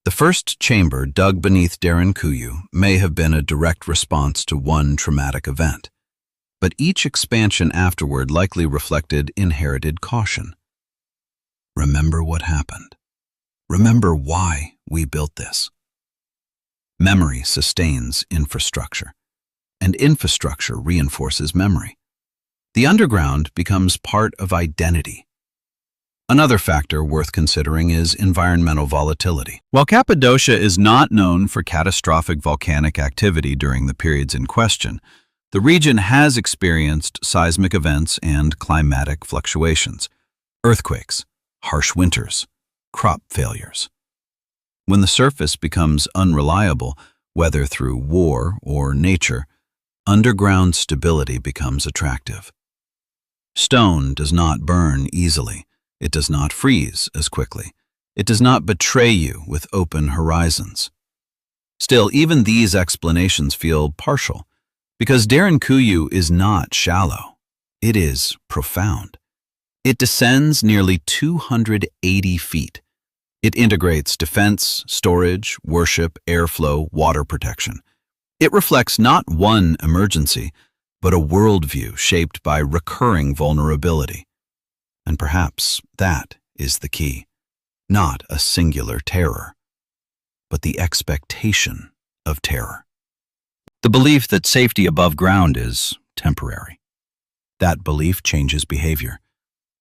The first chamber dug beneath Derinkuyu may have been a direct response to one traumatic event. But each expansion afterward likely reflected inherited caution. Remember what happened. Remember why we built this. Memory sustains infrastructure, and infrastructure reinforces memory. The underground becomes part of identity. Another factor worth considering is environmental volatility. While Cappadocia is not known for catastrophic volcanic activity during the periods in question, the region has experienced seismic events and climatic fluctuations, earthquakes, harsh winters, crop failures. When the surface becomes unreliable, whether through war or nature, underground stability becomes attractive. Stone does not burn easily. It does not freeze as quickly. It does not betray you with open horizons. Still, even these explanations feel partial, because Derinkuyu is not shallow. It is profound. It descends nearly 280 feet. It integrates defense, storage, worship, airflow, water protection. It reflects not one emergency, but a worldview shaped by recurring vulnerability. And perhaps that is the key. Not a singular terror, but the expectation of terror. The belief that safety above ground is temporary. That belief changes behavior.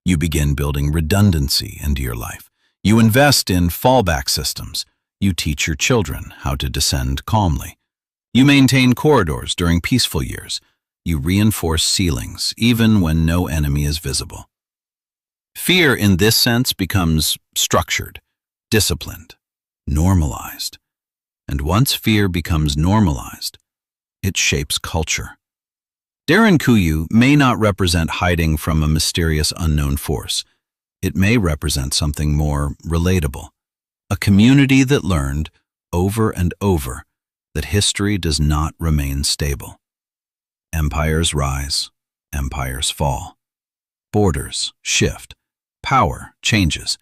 You begin building redundancy into your life. You invest in fallback systems. You teach your children how to descend calmly. You maintain corridors during peaceful years. You reinforce ceilings even when no enemy is visible. Fear in this sense becomes structured, disciplined, normalized. And once fear becomes normalized, it shapes culture. Derinkuyu may not represent hiding from a mysterious unknown force. It may represent something more relatable, a community that learned, over and over, that history does not remain stable. Empires rise, empires fall. Borders shift, power changes.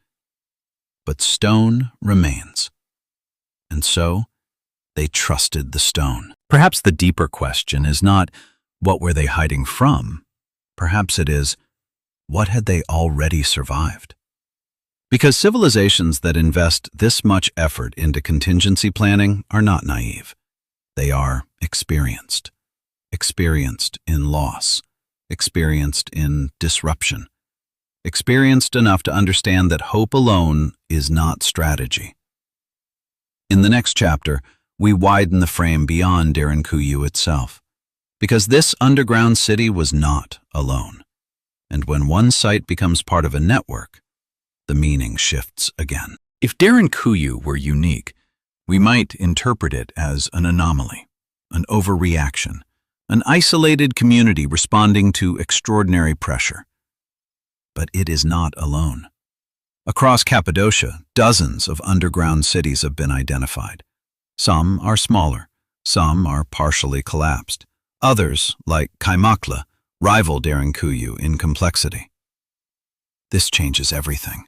But stone remains. And so, they trusted the stone. Perhaps the deeper question is not, what were they hiding from? Perhaps it is, what had they already survived? Because civilizations that invest this much effort into contingency planning are not naive. They are experienced. Experienced in loss. Experienced in disruption. Experienced enough to understand that hope alone is not strategy. In the next chapter, we widen the frame beyond Derinkuyu itself, because this underground city was not alone. And when one site becomes part of a network, the meaning shifts again. If Derinkuyu were unique, we might interpret it as an anomaly, an overreaction, an isolated community responding to extraordinary pressure. But it is not alone. Across Cappadocia, dozens of underground cities have been identified. Some are smaller, some are partially collapsed. Others, like Kaimakla, rival Derinkuyu in complexity. This changes everything.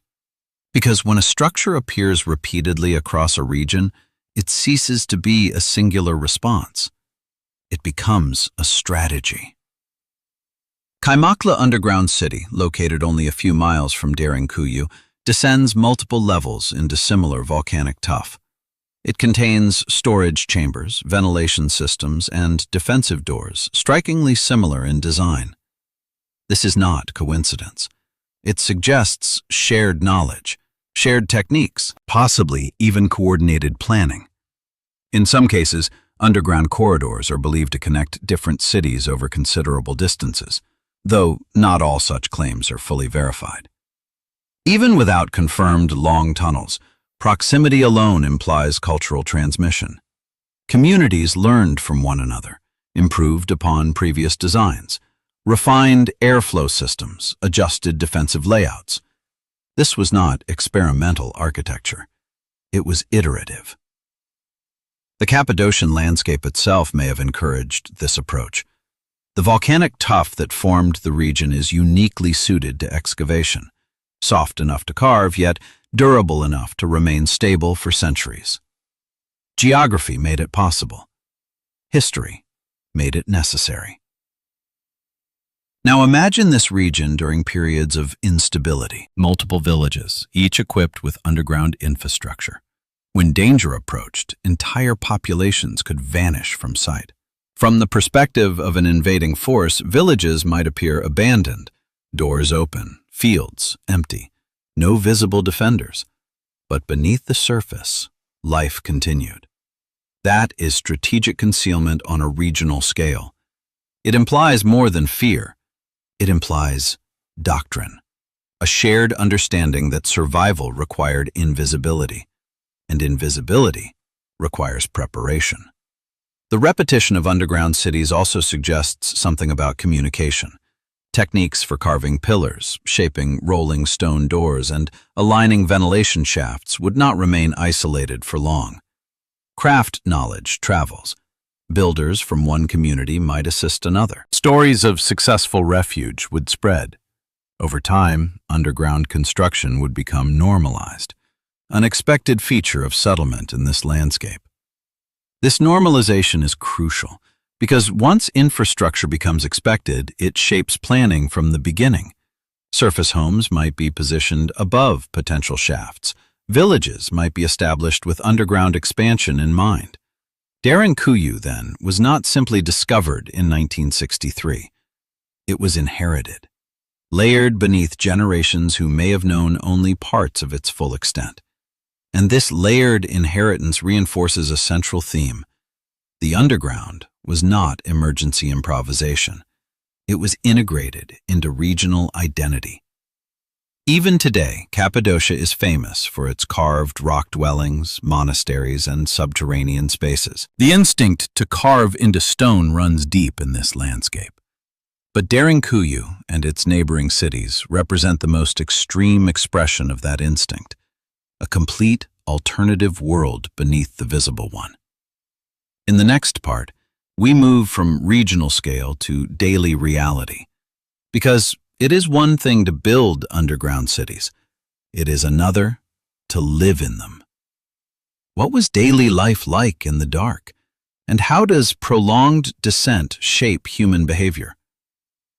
Because when a structure appears repeatedly across a region, it ceases to be a singular response. It becomes a strategy. Kaimakla Underground City, located only a few miles from Derinkuyu, descends multiple levels into similar volcanic tuff. It contains storage chambers, ventilation systems, and defensive doors, strikingly similar in design. This is not coincidence. It suggests shared knowledge, shared techniques, possibly even coordinated planning. In some cases, underground corridors are believed to connect different cities over considerable distances, though not all such claims are fully verified. Even without confirmed long tunnels, proximity alone implies cultural transmission. Communities learned from one another, improved upon previous designs, refined airflow systems, adjusted defensive layouts. This was not experimental architecture. It was iterative. The Cappadocian landscape itself may have encouraged this approach. The volcanic tuff that formed the region is uniquely suited to excavation, soft enough to carve, yet durable enough to remain stable for centuries. Geography made it possible. History made it necessary. Now imagine this region during periods of instability. Multiple villages, each equipped with underground infrastructure. When danger approached, entire populations could vanish from sight. From the perspective of an invading force, villages might appear abandoned, doors open, fields empty. No visible defenders, but beneath the surface, life continued. That is strategic concealment on a regional scale. It implies more than fear. It implies doctrine, a shared understanding that survival required invisibility, and invisibility requires preparation. The repetition of underground cities also suggests something about communication. Techniques for carving pillars, shaping rolling stone doors, and aligning ventilation shafts would not remain isolated for long. Craft knowledge travels. Builders from one community might assist another. Stories of successful refuge would spread. Over time, underground construction would become normalized, an expected feature of settlement in this landscape. This normalization is crucial Because once infrastructure becomes expected, it shapes planning from the beginning. Surface homes might be positioned above potential shafts. Villages might be established with underground expansion in mind. Derinkuyu, then, was not simply discovered in 1963. It was inherited, layered beneath generations who may have known only parts of its full extent. And this layered inheritance reinforces a central theme. The underground was not emergency improvisation. It was integrated into regional identity. Even today, Cappadocia is famous for its carved rock dwellings, monasteries, and subterranean spaces. The instinct to carve into stone runs deep in this landscape. But Derinkuyu and its neighboring cities represent the most extreme expression of that instinct, a complete alternative world beneath the visible one. In the next part, we move from regional scale to daily reality, because it is one thing to build underground cities. It is another to live in them. What was daily life like in the dark? And how does prolonged descent shape human behavior?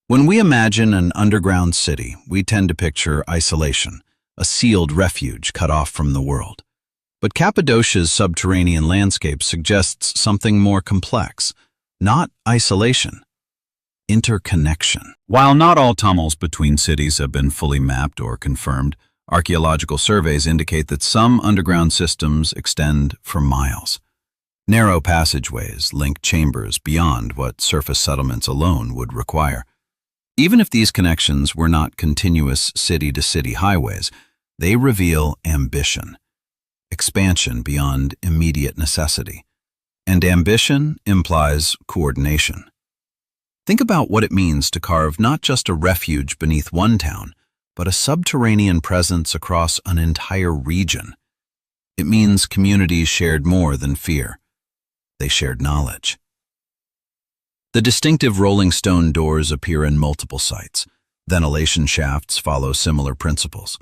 When we imagine an underground city, we tend to picture isolation, a sealed refuge cut off from the world. But Cappadocia's subterranean landscape suggests something more complex, not isolation, interconnection. While not all tunnels between cities have been fully mapped or confirmed, archaeological surveys indicate that some underground systems extend for miles. Narrow passageways link chambers beyond what surface settlements alone would require. Even if these connections were not continuous city-to-city highways, they reveal ambition, expansion beyond immediate necessity. And ambition implies coordination. Think about what it means to carve not just a refuge beneath one town, but a subterranean presence across an entire region. It means communities shared more than fear. They shared knowledge. The distinctive rolling stone doors appear in multiple sites. Ventilation shafts follow similar principles.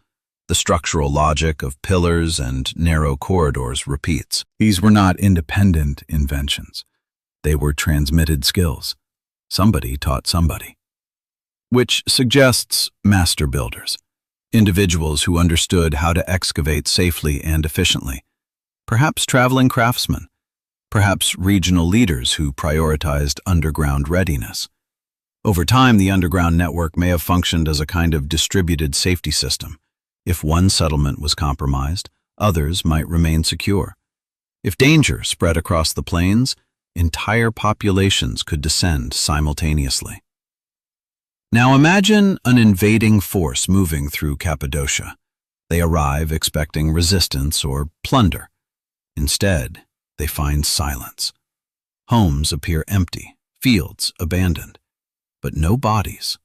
The structural logic of pillars and narrow corridors repeats. These were not independent inventions. They were transmitted skills. Somebody taught somebody. Which suggests master builders, individuals who understood how to excavate safely and efficiently. Perhaps traveling craftsmen. Perhaps regional leaders who prioritized underground readiness. Over time, the underground network may have functioned as a kind of distributed safety system. If one settlement was compromised, others might remain secure. If danger spread across the plains, entire populations could descend simultaneously. Now imagine an invading force moving through Cappadocia. They arrive expecting resistance or plunder. Instead, they find silence. Homes appear empty, fields abandoned, but no bodies,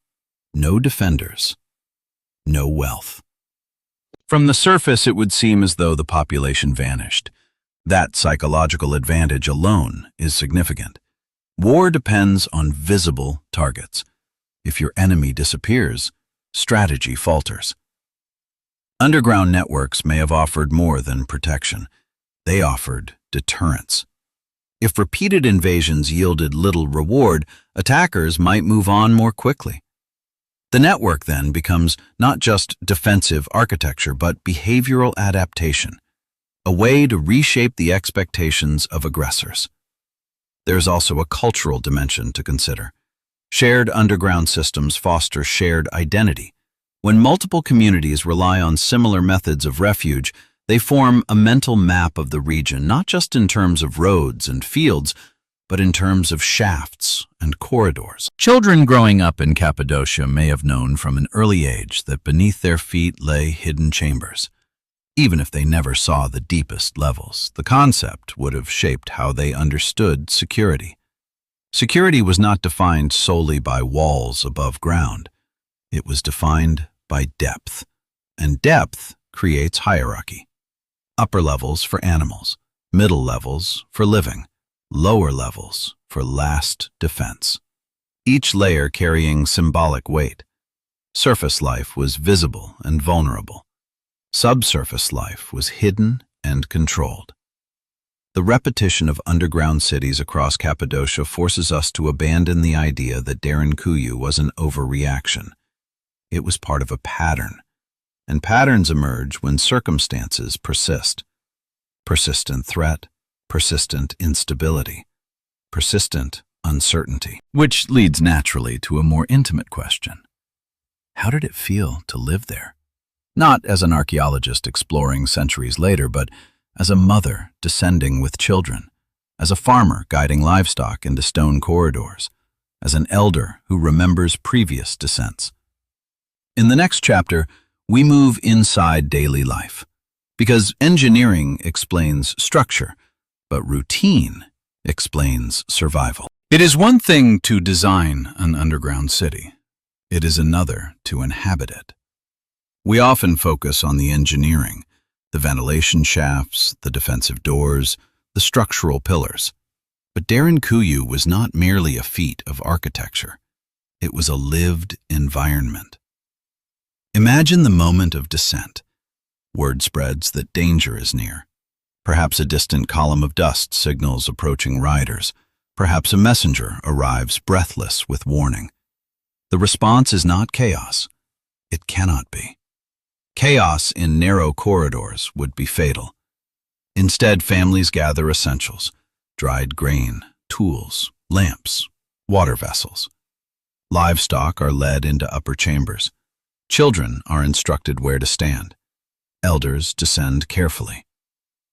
no defenders, no wealth. From the surface, it would seem as though the population vanished. That psychological advantage alone is significant. War depends on visible targets. If your enemy disappears, strategy falters. Underground networks may have offered more than protection. They offered deterrence. If repeated invasions yielded little reward, attackers might move on more quickly. The network then becomes not just defensive architecture, but behavioral adaptation, a way to reshape the expectations of aggressors. There's also a cultural dimension to consider. Shared underground systems foster shared identity. When multiple communities rely on similar methods of refuge, they form a mental map of the region, not just in terms of roads and fields, but in terms of shafts and corridors. Children growing up in Cappadocia may have known from an early age that beneath their feet lay hidden chambers. Even if they never saw the deepest levels, the concept would have shaped how they understood security. Security was not defined solely by walls above ground. It was defined by depth, and depth creates hierarchy. Upper levels for animals, middle levels for living, lower levels for last defense. Each layer carrying symbolic weight. Surface life was visible and vulnerable. Subsurface life was hidden and controlled. The repetition of underground cities across Cappadocia forces us to abandon the idea that Derinkuyu was an overreaction. It was part of a pattern, and patterns emerge when circumstances persist. Persistent threat, persistent instability, persistent uncertainty. Which leads naturally to a more intimate question. How did it feel to live there? Not as an archaeologist exploring centuries later, but as a mother descending with children, as a farmer guiding livestock into stone corridors, as an elder who remembers previous descents. In the next chapter, we move inside daily life, because engineering explains structure, but routine explains survival. It is one thing to design an underground city. It is another to inhabit it. We often focus on the engineering, the ventilation shafts, the defensive doors, the structural pillars. But Derinkuyu was not merely a feat of architecture. It was a lived environment. Imagine the moment of descent. Word spreads that danger is near. Perhaps a distant column of dust signals approaching riders. Perhaps a messenger arrives breathless with warning. The response is not chaos. It cannot be. Chaos in narrow corridors would be fatal. Instead, families gather essentials: dried grain, tools, lamps, water vessels. Livestock are led into upper chambers. Children are instructed where to stand. Elders descend carefully.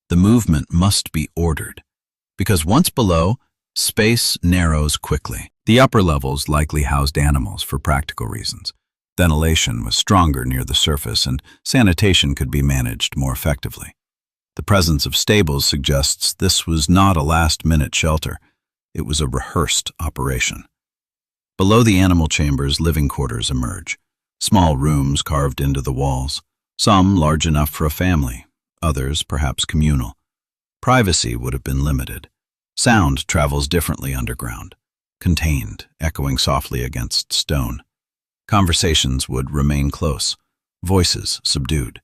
The movement must be ordered, because once below, space narrows quickly. The upper levels likely housed animals for practical reasons. Ventilation was stronger near the surface, and sanitation could be managed more effectively. The presence of stables suggests this was not a last-minute shelter. It was a rehearsed operation. Below the animal chambers, living quarters emerge. Small rooms carved into the walls, some large enough for a family, others perhaps communal. Privacy would have been limited. Sound travels differently underground, contained, echoing softly against stone. Conversations would remain close, voices subdued.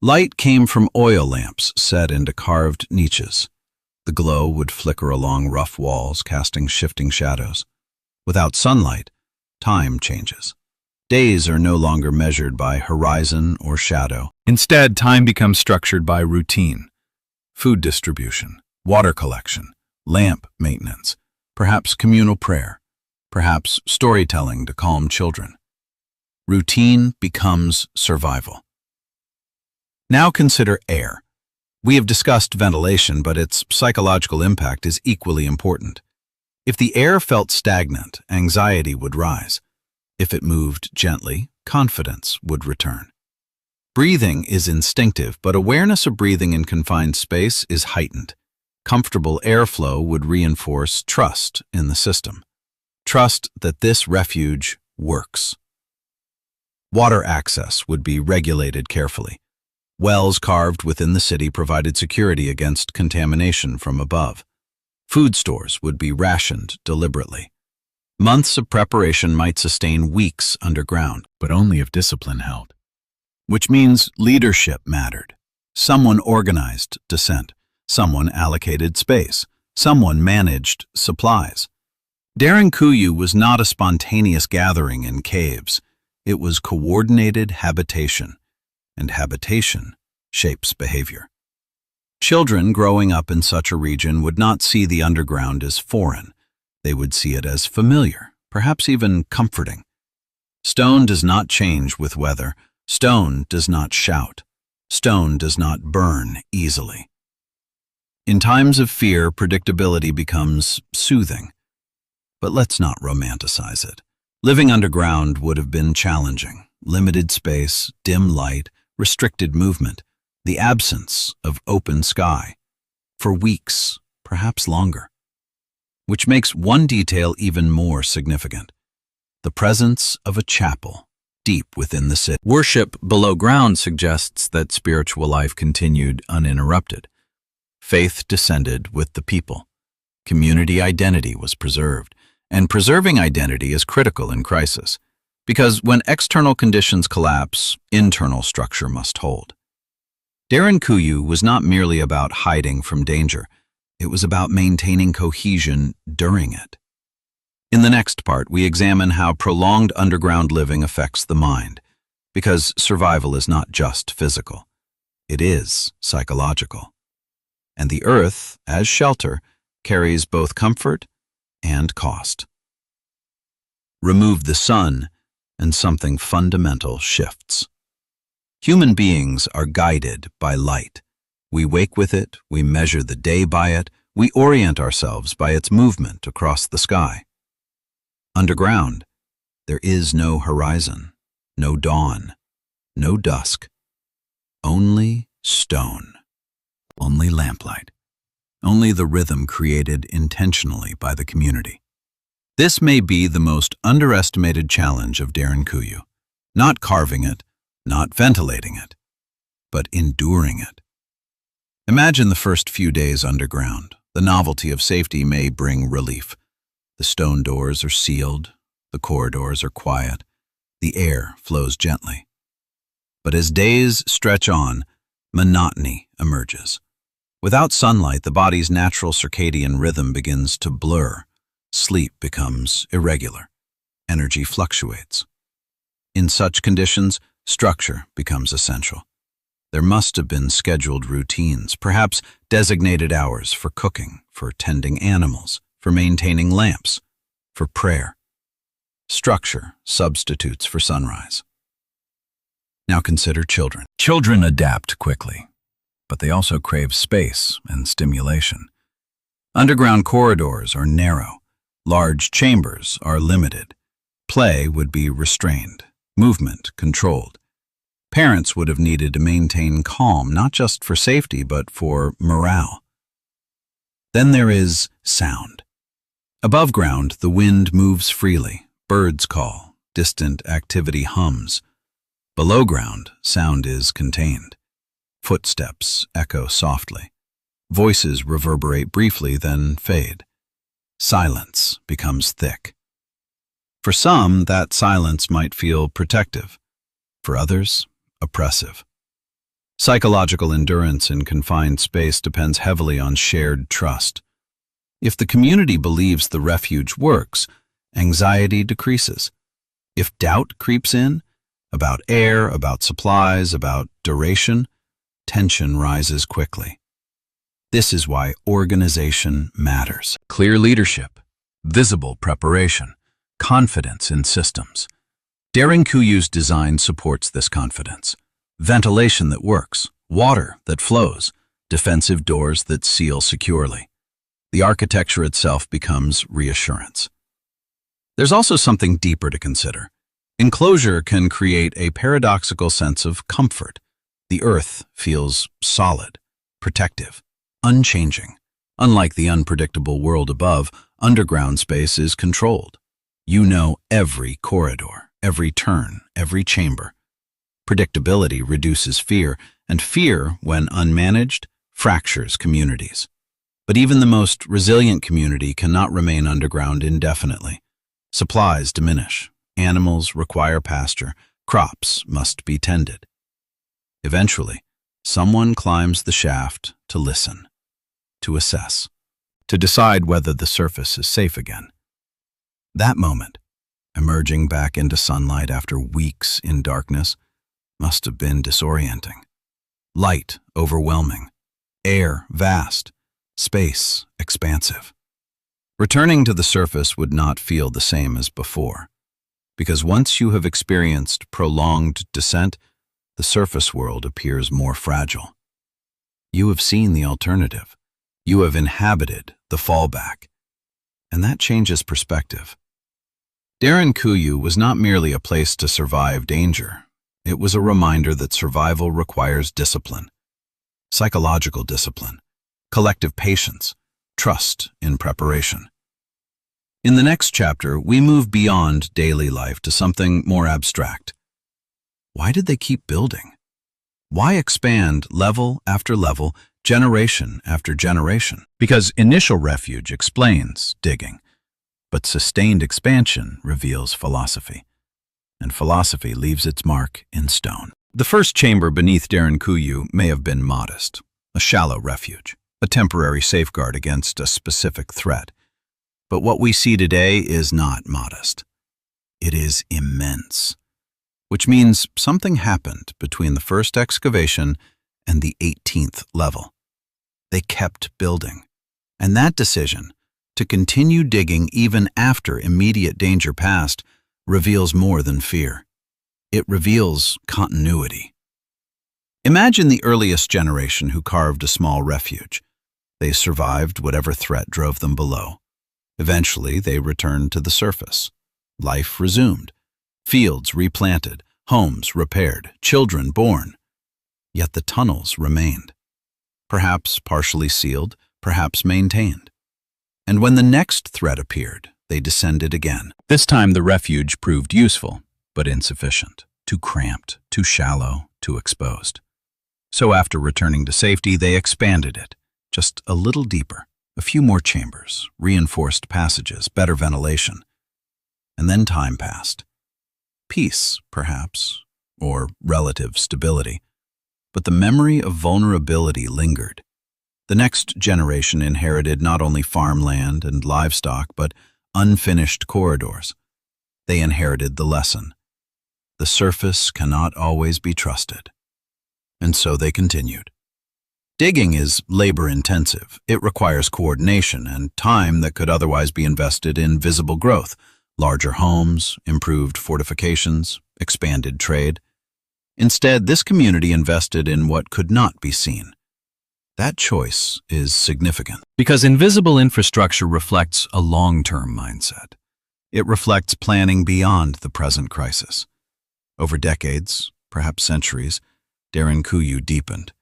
Light came from oil lamps set into carved niches. The glow would flicker along rough walls, casting shifting shadows. Without sunlight, time changes. Days are no longer measured by horizon or shadow. Instead, time becomes structured by routine. Food distribution, water collection, lamp maintenance, perhaps communal prayer, perhaps storytelling to calm children. Routine becomes survival. Now consider air. We have discussed ventilation, but its psychological impact is equally important. If the air felt stagnant, anxiety would rise. If it moved gently, confidence would return. Breathing is instinctive, but awareness of breathing in confined space is heightened. Comfortable airflow would reinforce trust in the system. Trust that this refuge works. Water access would be regulated carefully. Wells carved within the city provided security against contamination from above. Food stores would be rationed deliberately. Months of preparation might sustain weeks underground, but only if discipline held. Which means leadership mattered. Someone organized descent. Someone allocated space. Someone managed supplies. Derinkuyu was not a spontaneous gathering in caves. It was coordinated habitation, and habitation shapes behavior. Children growing up in such a region would not see the underground as foreign. They would see it as familiar, perhaps even comforting. Stone does not change with weather. Stone does not shout. Stone does not burn easily. In times of fear, predictability becomes soothing. But let's not romanticize it. Living underground would have been challenging. Limited space, dim light, restricted movement, the absence of open sky. For weeks, perhaps longer. Which makes one detail even more significant: the presence of a chapel deep within the city. Worship below ground suggests that spiritual life continued uninterrupted. Faith descended with the people. Community identity was preserved, and preserving identity is critical in crisis, because when external conditions collapse, internal structure must hold. Derinkuyu was not merely about hiding from danger. It was about maintaining cohesion during it. In the next part, we examine how prolonged underground living affects the mind, because survival is not just physical. It is psychological. And the earth, as shelter, carries both comfort and cost. Remove the sun, and something fundamental shifts. Human beings are guided by light. We wake with it, we measure the day by it, we orient ourselves by its movement across the sky. Underground, there is no horizon, no dawn, no dusk, only stone, only lamplight, only the rhythm created intentionally by the community. This may be the most underestimated challenge of Derinkuyu, not carving it, not ventilating it, but enduring it. Imagine the first few days underground. The novelty of safety may bring relief. The stone doors are sealed, the corridors are quiet, the air flows gently. But as days stretch on, monotony emerges. Without sunlight, the body's natural circadian rhythm begins to blur. Sleep becomes irregular. Energy fluctuates. In such conditions, structure becomes essential. There must have been scheduled routines, perhaps designated hours for cooking, for tending animals, for maintaining lamps, for prayer. Structure substitutes for sunrise. Now consider children. Children adapt quickly, but they also crave space and stimulation. Underground corridors are narrow. Large chambers are limited. Play would be restrained, movement controlled. Parents would have needed to maintain calm, not just for safety, but for morale. Then there is sound. Above ground, the wind moves freely. Birds call. Distant activity hums. Below ground, sound is contained. Footsteps echo softly. Voices reverberate briefly, then fade. Silence becomes thick. For some, that silence might feel protective. For others, oppressive. Psychological endurance in confined space depends heavily on shared trust. If the community believes the refuge works, anxiety decreases. If doubt creeps in, about air, about supplies, about duration, tension rises quickly. This is why organization matters. Clear leadership, visible preparation, confidence in systems. Derinkuyu's design supports this confidence. Ventilation that works, water that flows, defensive doors that seal securely. The architecture itself becomes reassurance. There's also something deeper to consider. Enclosure can create a paradoxical sense of comfort. The earth feels solid, protective, unchanging. Unlike the unpredictable world above, underground space is controlled. You know every corridor, every turn, every chamber. Predictability reduces fear, and fear, when unmanaged, fractures communities. But even the most resilient community cannot remain underground indefinitely. Supplies diminish. Animals require pasture. Crops must be tended. Eventually, someone climbs the shaft to listen, to assess, to decide whether the surface is safe again. That moment, emerging back into sunlight after weeks in darkness, must have been disorienting. Light overwhelming, air vast, space expansive. Returning to the surface would not feel the same as before, because once you have experienced prolonged descent, the surface world appears more fragile. You have seen the alternative. You have inhabited the fallback, and that changes perspective. Derinkuyu was not merely a place to survive danger. It was a reminder that survival requires discipline, psychological discipline, collective patience, trust in preparation. In the next chapter, we move beyond daily life to something more abstract. Why did they keep building? Why expand level after level, generation after generation? Because initial refuge explains digging, but sustained expansion reveals philosophy, and philosophy leaves its mark in stone. The first chamber beneath Derinkuyu may have been modest, a shallow refuge. a temporary safeguard against a specific threat. But what we see today is not modest. It is immense, which means something happened between the first excavation and the 18th level. They kept building, and that decision, to continue digging even after immediate danger passed, reveals more than fear. It reveals continuity. Imagine the earliest generation who carved a small refuge. They survived whatever threat drove them below. Eventually, they returned to the surface. Life resumed. Fields replanted, homes repaired, children born. Yet the tunnels remained. Perhaps partially sealed, perhaps maintained. And when the next threat appeared, they descended again. This time the refuge proved useful, but insufficient. Too cramped, too shallow, too exposed. So after returning to safety, they expanded it, just a little deeper. A few more chambers, reinforced passages, better ventilation. And then time passed. Peace, perhaps, or relative stability. But the memory of vulnerability lingered. The next generation inherited not only farmland and livestock, but unfinished corridors. They inherited the lesson. The surface cannot always be trusted. And so they continued. Digging is labor-intensive. It requires coordination and time that could otherwise be invested in visible growth, larger homes, improved fortifications, expanded trade. Instead, this community invested in what could not be seen. That choice is significant because invisible infrastructure reflects a long-term mindset. It reflects planning beyond the present crisis. Over decades, perhaps centuries, Derinkuyu deepened.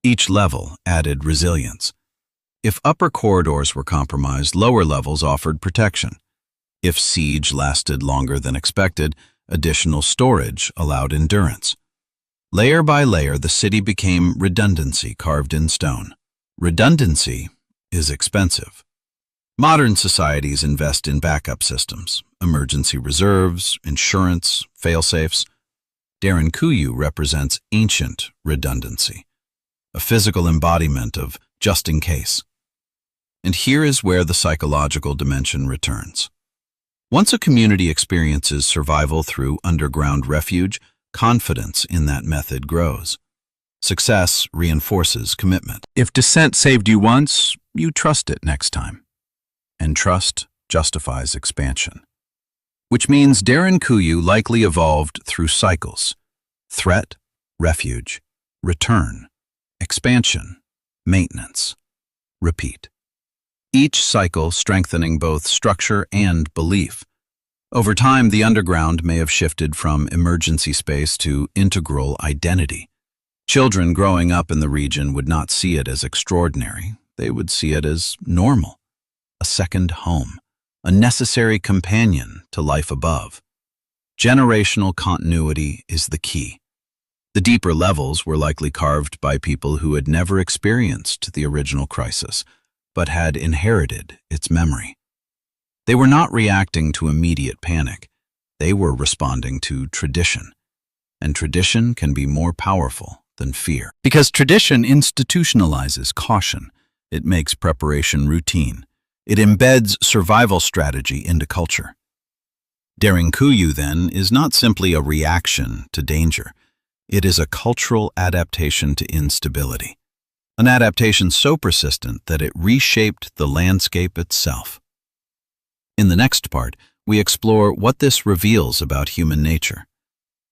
Each level added resilience. If upper corridors were compromised, lower levels offered protection. If siege lasted longer than expected, additional storage allowed endurance. Layer by layer, the city became redundancy carved in stone. Redundancy is expensive. Modern societies invest in backup systems, emergency reserves, insurance, fail-safes. Derinkuyu represents ancient redundancy, a physical embodiment of just in case. And here is where the psychological dimension returns. Once a community experiences survival through underground refuge, confidence in that method grows. Success reinforces commitment. If descent saved you once, you trust it next time. And trust justifies expansion. Which means Derinkuyu likely evolved through cycles: threat, refuge, return, expansion, maintenance, repeat. Each cycle strengthening both structure and belief. Over time, the underground may have shifted from emergency space to integral identity. Children growing up in the region would not see it as extraordinary. They would see it as normal, a second home, a necessary companion to life above. Generational continuity is the key. The deeper levels were likely carved by people who had never experienced the original crisis, but had inherited its memory. They were not reacting to immediate panic. They were responding to tradition. And tradition can be more powerful than fear. Because tradition institutionalizes caution. It makes preparation routine. It embeds survival strategy into culture. Derinkuyu, then, is not simply a reaction to danger. It is a cultural adaptation to instability. An adaptation so persistent that it reshaped the landscape itself. In the next part, we explore what this reveals about human nature.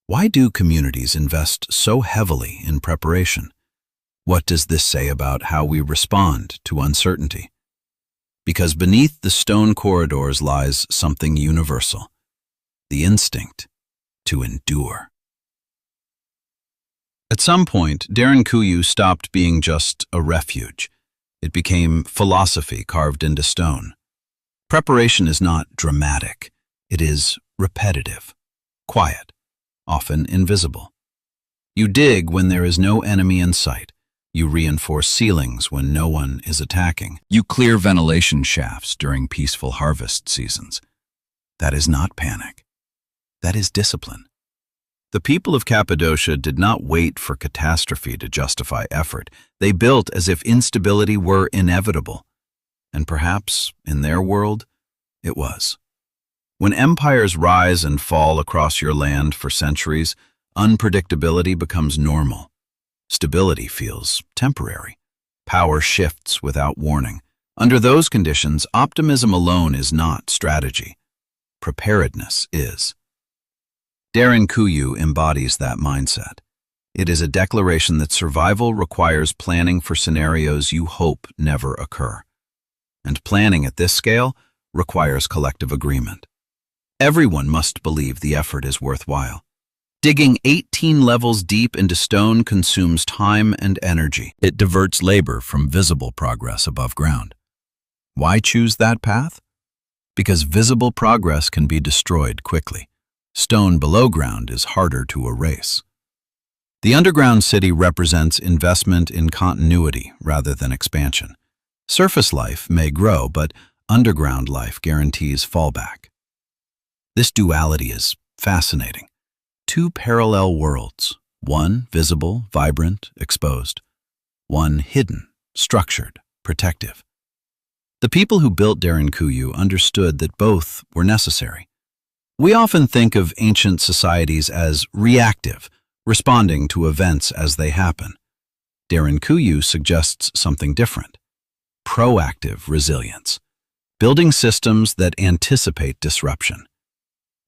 Why do communities invest so heavily in preparation? What does this say about how we respond to uncertainty? Because beneath the stone corridors lies something universal: the instinct to endure. At some point, Derinkuyu stopped being just a refuge. It became philosophy carved into stone. Preparation is not dramatic. It is repetitive, quiet, often invisible. You dig when there is no enemy in sight. You reinforce ceilings when no one is attacking. You clear ventilation shafts during peaceful harvest seasons. That is not panic. That is discipline. The people of Cappadocia did not wait for catastrophe to justify effort. They built as if instability were inevitable. And perhaps, in their world, it was. When empires rise and fall across your land for centuries, unpredictability becomes normal. Stability feels temporary. Power shifts without warning. Under those conditions, optimism alone is not strategy. Preparedness is. Derinkuyu embodies that mindset. It is a declaration that survival requires planning for scenarios you hope never occur. And planning at this scale requires collective agreement. Everyone must believe the effort is worthwhile. Digging 18 levels deep into stone consumes time and energy. It diverts labor from visible progress above ground. Why choose that path? Because visible progress can be destroyed quickly. Stone below ground is harder to erase. The underground city represents investment in continuity rather than expansion. Surface life may grow, but underground life guarantees fallback. This duality is fascinating. Two parallel worlds, one visible, vibrant, exposed, one hidden, structured, protective. The people who built Derinkuyu understood that both were necessary. We often think of ancient societies as reactive, responding to events as they happen. Derinkuyu suggests something different. Proactive resilience, building systems that anticipate disruption.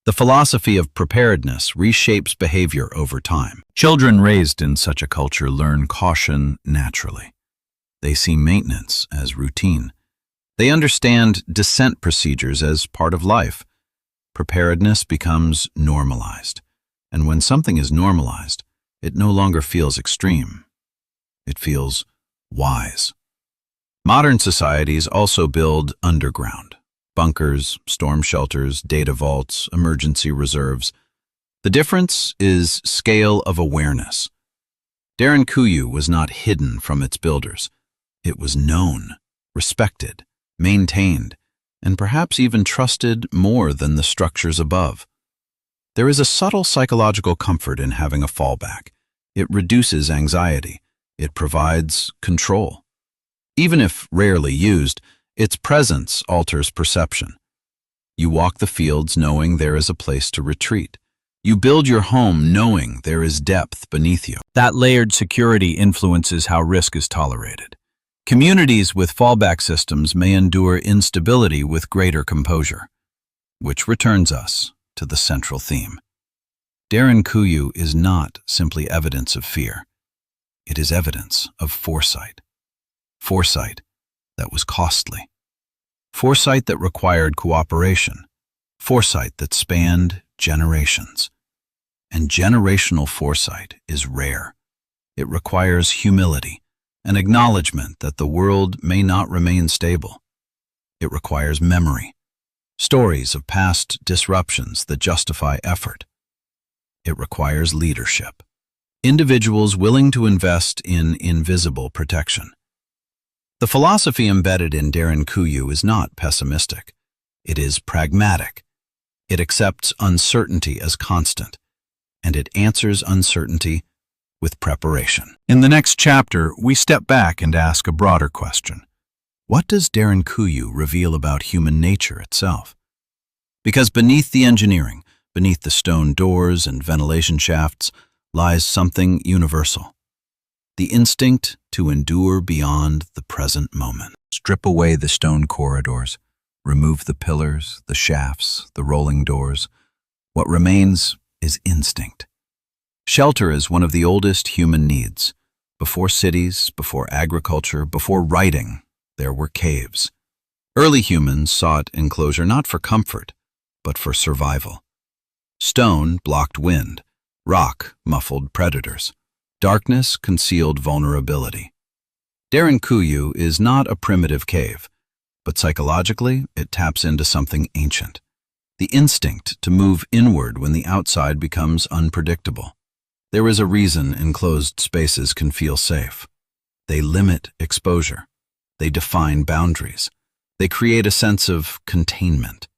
The philosophy of preparedness reshapes behavior over time. Children raised in such a culture learn caution naturally. They see maintenance as routine. They understand descent procedures as part of life. Preparedness becomes normalized. And when something is normalized, it no longer feels extreme. It feels wise. Modern societies also build underground. Bunkers, storm shelters, data vaults, emergency reserves. The difference is scale of awareness. Derinkuyu was not hidden from its builders. It was known, respected, maintained, and perhaps even trusted more than the structures above. There is a subtle psychological comfort in having a fallback. It reduces anxiety. It provides control. Even if rarely used, its presence alters perception. You walk the fields knowing there is a place to retreat. You build your home knowing there is depth beneath you. That layered security influences how risk is tolerated. Communities with fallback systems may endure instability with greater composure, which returns us to the central theme. Derinkuyu is not simply evidence of fear. It is evidence of foresight. Foresight that was costly. Foresight that required cooperation. Foresight that spanned generations. And generational foresight is rare. It requires humility, an acknowledgement that the world may not remain stable. It requires memory, stories of past disruptions that justify effort. It requires leadership, individuals willing to invest in invisible protection. The philosophy embedded in Derinkuyu is not pessimistic. It is pragmatic. It accepts uncertainty as constant, and it answers uncertainty with preparation. In the next chapter, we step back and ask a broader question. What does Derinkuyu reveal about human nature itself? Because beneath the engineering, beneath the stone doors and ventilation shafts, lies something universal. The instinct to endure beyond the present moment. Strip away the stone corridors, remove the pillars, the shafts, the rolling doors. What remains is instinct. Shelter is one of the oldest human needs. Before cities, before agriculture, before writing, there were caves. Early humans sought enclosure not for comfort, but for survival. Stone blocked wind, rock muffled predators. Darkness concealed vulnerability. Derinkuyu is not a primitive cave, but psychologically it taps into something ancient. The instinct to move inward when the outside becomes unpredictable. There is a reason enclosed spaces can feel safe. They limit exposure. They define boundaries. They create a sense of containment.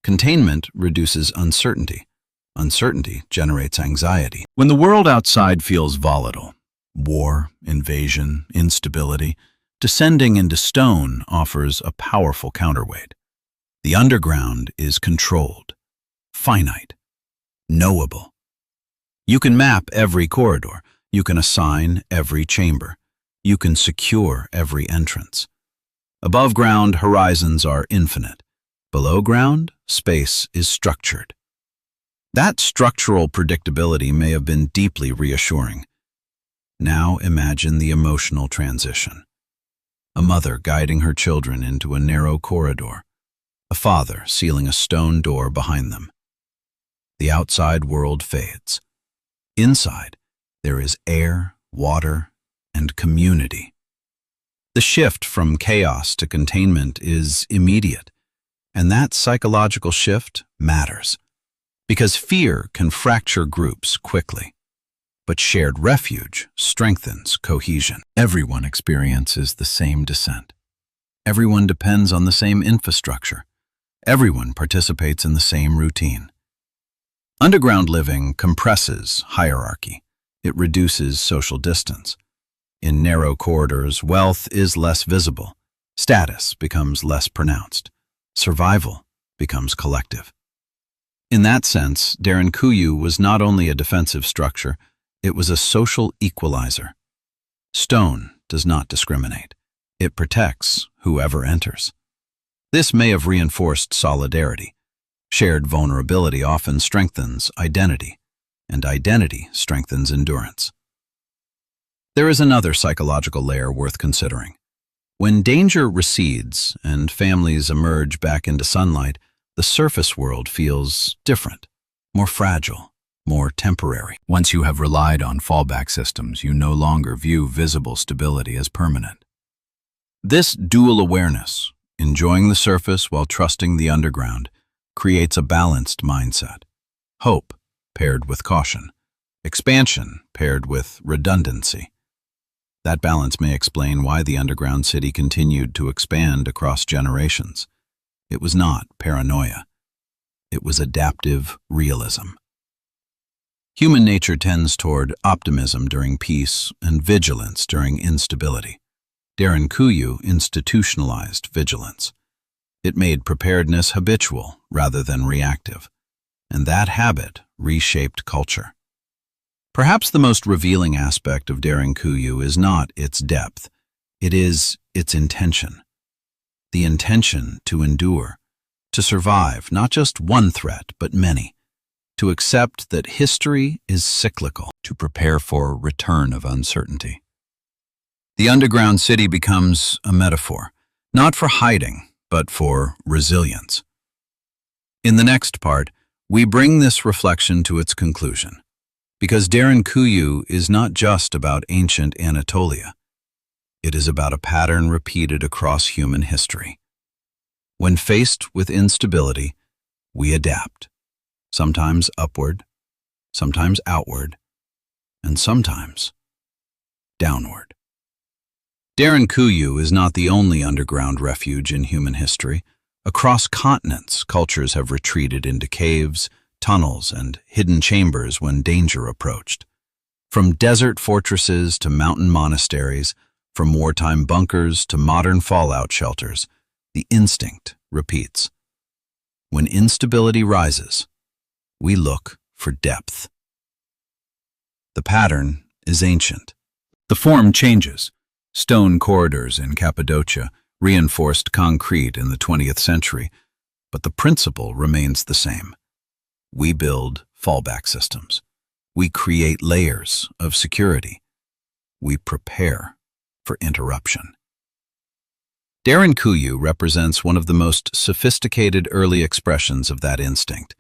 Containment reduces uncertainty. Uncertainty generates anxiety. When the world outside feels volatile, war, invasion, instability, descending into stone offers a powerful counterweight. The underground is controlled, finite, knowable. You can map every corridor. You can assign every chamber. You can secure every entrance. Above ground, horizons are infinite. Below ground, space is structured. That structural predictability may have been deeply reassuring. Now imagine the emotional transition. A mother guiding her children into a narrow corridor. A father sealing a stone door behind them. The outside world fades. Inside, there is air, water, and community. The shift from chaos to containment is immediate, and that psychological shift matters, because fear can fracture groups quickly, but shared refuge strengthens cohesion. Everyone experiences the same descent. Everyone depends on the same infrastructure. Everyone participates in the same routine. Underground living compresses hierarchy. It reduces social distance. In narrow corridors, wealth is less visible. Status becomes less pronounced. Survival becomes collective. In that sense, Derinkuyu was not only a defensive structure, it was a social equalizer. Stone does not discriminate. It protects whoever enters. This may have reinforced solidarity. Shared vulnerability often strengthens identity, and identity strengthens endurance. There is another psychological layer worth considering. When danger recedes and families emerge back into sunlight, the surface world feels different, more fragile, more temporary. Once you have relied on fallback systems, you no longer view visible stability as permanent. This dual awareness, enjoying the surface while trusting the underground, creates a balanced mindset. Hope paired with caution, expansion paired with redundancy. That balance may explain why the underground city continued to expand across generations. It was not paranoia. It was adaptive realism. Human nature tends toward optimism during peace and vigilance during instability. Derinkuyu institutionalized vigilance. It made preparedness habitual rather than reactive, and that habit reshaped culture. Perhaps the most revealing aspect of Derinkuyu is not its depth, it is its intention. The intention to endure, to survive not just one threat, but many, to accept that history is cyclical, to prepare for return of uncertainty. The underground city becomes a metaphor, not for hiding, but for resilience. In the next part, we bring this reflection to its conclusion, because Derinkuyu is not just about ancient Anatolia. It is about a pattern repeated across human history. When faced with instability, we adapt, sometimes upward, sometimes outward, and sometimes downward. Derinkuyu is not the only underground refuge in human history. Across continents, cultures have retreated into caves, tunnels, and hidden chambers when danger approached. From desert fortresses to mountain monasteries, from wartime bunkers to modern fallout shelters, the instinct repeats. When instability rises, we look for depth. The pattern is ancient. The form changes. Stone corridors in Cappadocia, reinforced concrete in the 20th century, but the principle remains the same. We build fallback systems. We create layers of security. We prepare for interruption. Derinkuyu represents one of the most sophisticated early expressions of that instinct.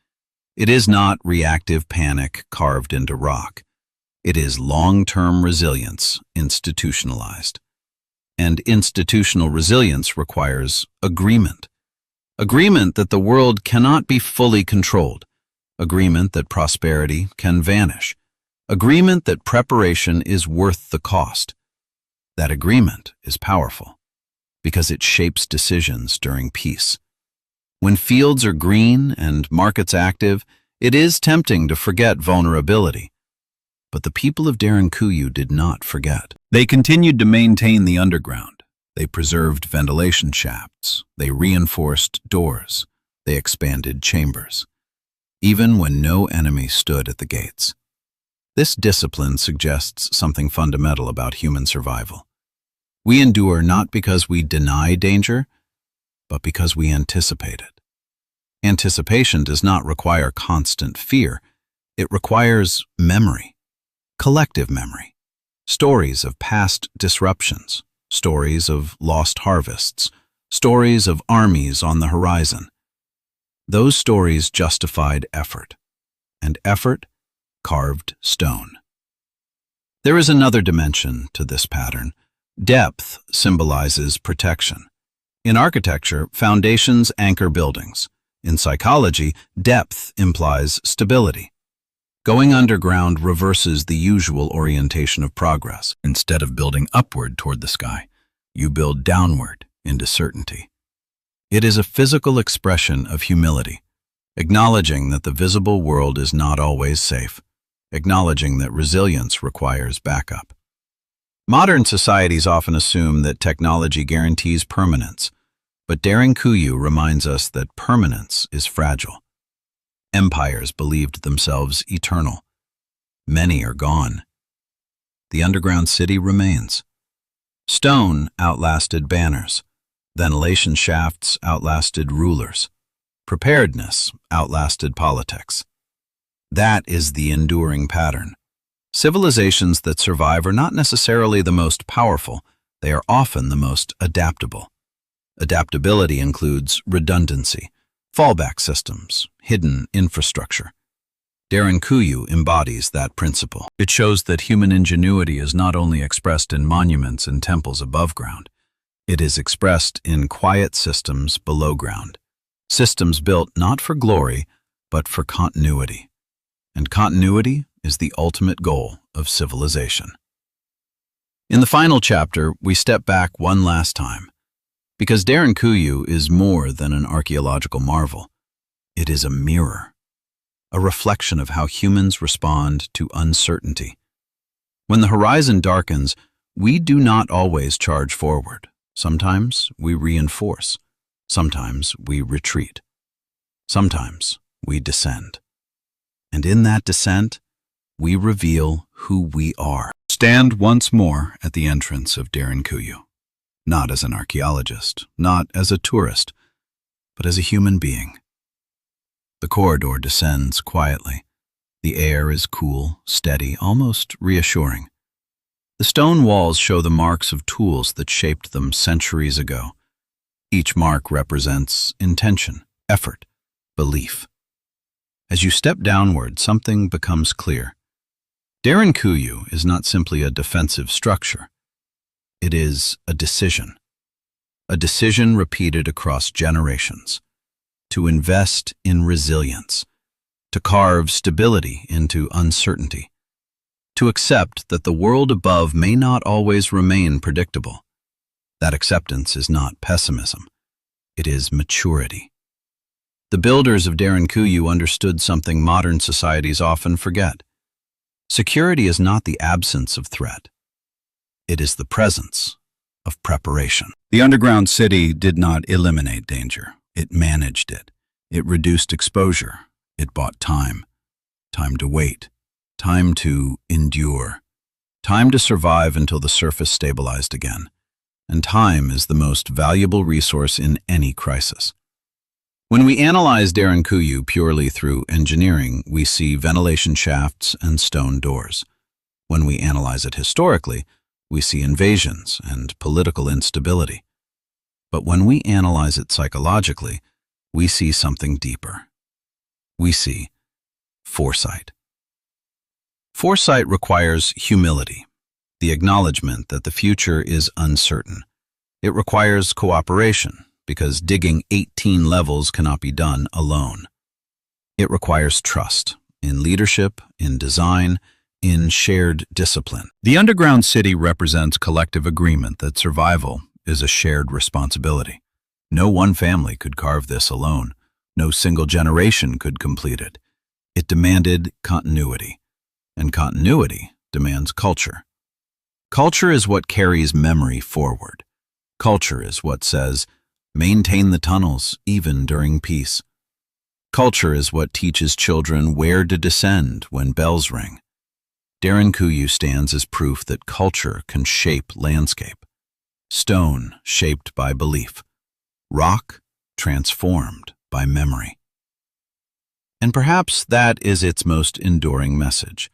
It is not reactive panic carved into rock. It is long-term resilience institutionalized. And institutional resilience requires agreement. Agreement that the world cannot be fully controlled. Agreement that prosperity can vanish. Agreement that preparation is worth the cost. That agreement is powerful because it shapes decisions during peace. When fields are green and markets active, It is tempting to forget vulnerability, but the people of Derinkuyu did not forget. They continued to maintain the underground. They preserved ventilation shafts. They reinforced doors. They expanded chambers, even when no enemy stood at the gates. This discipline suggests something fundamental about human survival. We endure not because we deny danger, but because we anticipate it. Anticipation does not require constant fear. It requires memory, collective memory, stories of past disruptions, stories of lost harvests, stories of armies on the horizon. Those stories justified effort, and effort carved stone. There is another dimension to this pattern. Depth symbolizes protection. In architecture, foundations anchor buildings. In psychology, depth implies stability. Going underground reverses the usual orientation of progress. Instead of building upward toward the sky, you build downward into certainty. It is a physical expression of humility, acknowledging that the visible world is not always safe, acknowledging that resilience requires backup. Modern societies often assume that technology guarantees permanence, but Derinkuyu reminds us that permanence is fragile. Empires believed themselves eternal. Many are gone. The underground city remains. Stone outlasted banners. Ventilation shafts outlasted rulers. Preparedness outlasted politics. That is the enduring pattern. Civilizations that survive are not necessarily the most powerful. They are often the most adaptable. Adaptability includes redundancy, fallback systems, hidden infrastructure. Derinkuyu embodies that principle. It shows that human ingenuity is not only expressed in monuments and temples above ground. It is expressed in quiet systems below ground. Systems built not for glory, but for continuity. And continuity is the ultimate goal of civilization. In the final chapter, we step back one last time, because Derinkuyu is more than an archaeological marvel. It is a mirror, a reflection of how humans respond to uncertainty. When the horizon darkens, we do not always charge forward. Sometimes we reinforce. Sometimes we retreat. Sometimes we descend. And in that descent, we reveal who we are. Stand once more at the entrance of Derinkuyu, not as an archaeologist, not as a tourist, but as a human being. The corridor descends quietly. The air is cool, steady, almost reassuring. The stone walls show the marks of tools that shaped them centuries ago. Each mark represents intention, effort, belief. As you step downward, something becomes clear. Derinkuyu is not simply a defensive structure. It is a decision repeated across generations, to invest in resilience, to carve stability into uncertainty, to accept that the world above may not always remain predictable. That acceptance is not pessimism. It is maturity. The builders of Derinkuyu understood something modern societies often forget. Security is not the absence of threat. It is the presence of preparation. The underground city did not eliminate danger. It managed it. It reduced exposure. It bought time. Time to wait. Time to endure. Time to survive until the surface stabilized again. And time is the most valuable resource in any crisis. When we analyze Derinkuyu purely through engineering, we see ventilation shafts and stone doors. When we analyze it historically, we see invasions and political instability. But when we analyze it psychologically, we see something deeper. We see foresight. Foresight requires humility, the acknowledgement that the future is uncertain. It requires cooperation, because digging 18 levels cannot be done alone. It requires trust in leadership, in design, in shared discipline. The underground city represents collective agreement that survival is a shared responsibility. No one family could carve this alone. No single generation could complete it. It demanded continuity, and continuity demands culture. Culture is what carries memory forward. Culture is what says, maintain the tunnels even during peace. Culture is what teaches children where to descend when bells ring. Derinkuyu stands as proof that culture can shape landscape. Stone shaped by belief. Rock transformed by memory. And perhaps that is its most enduring message.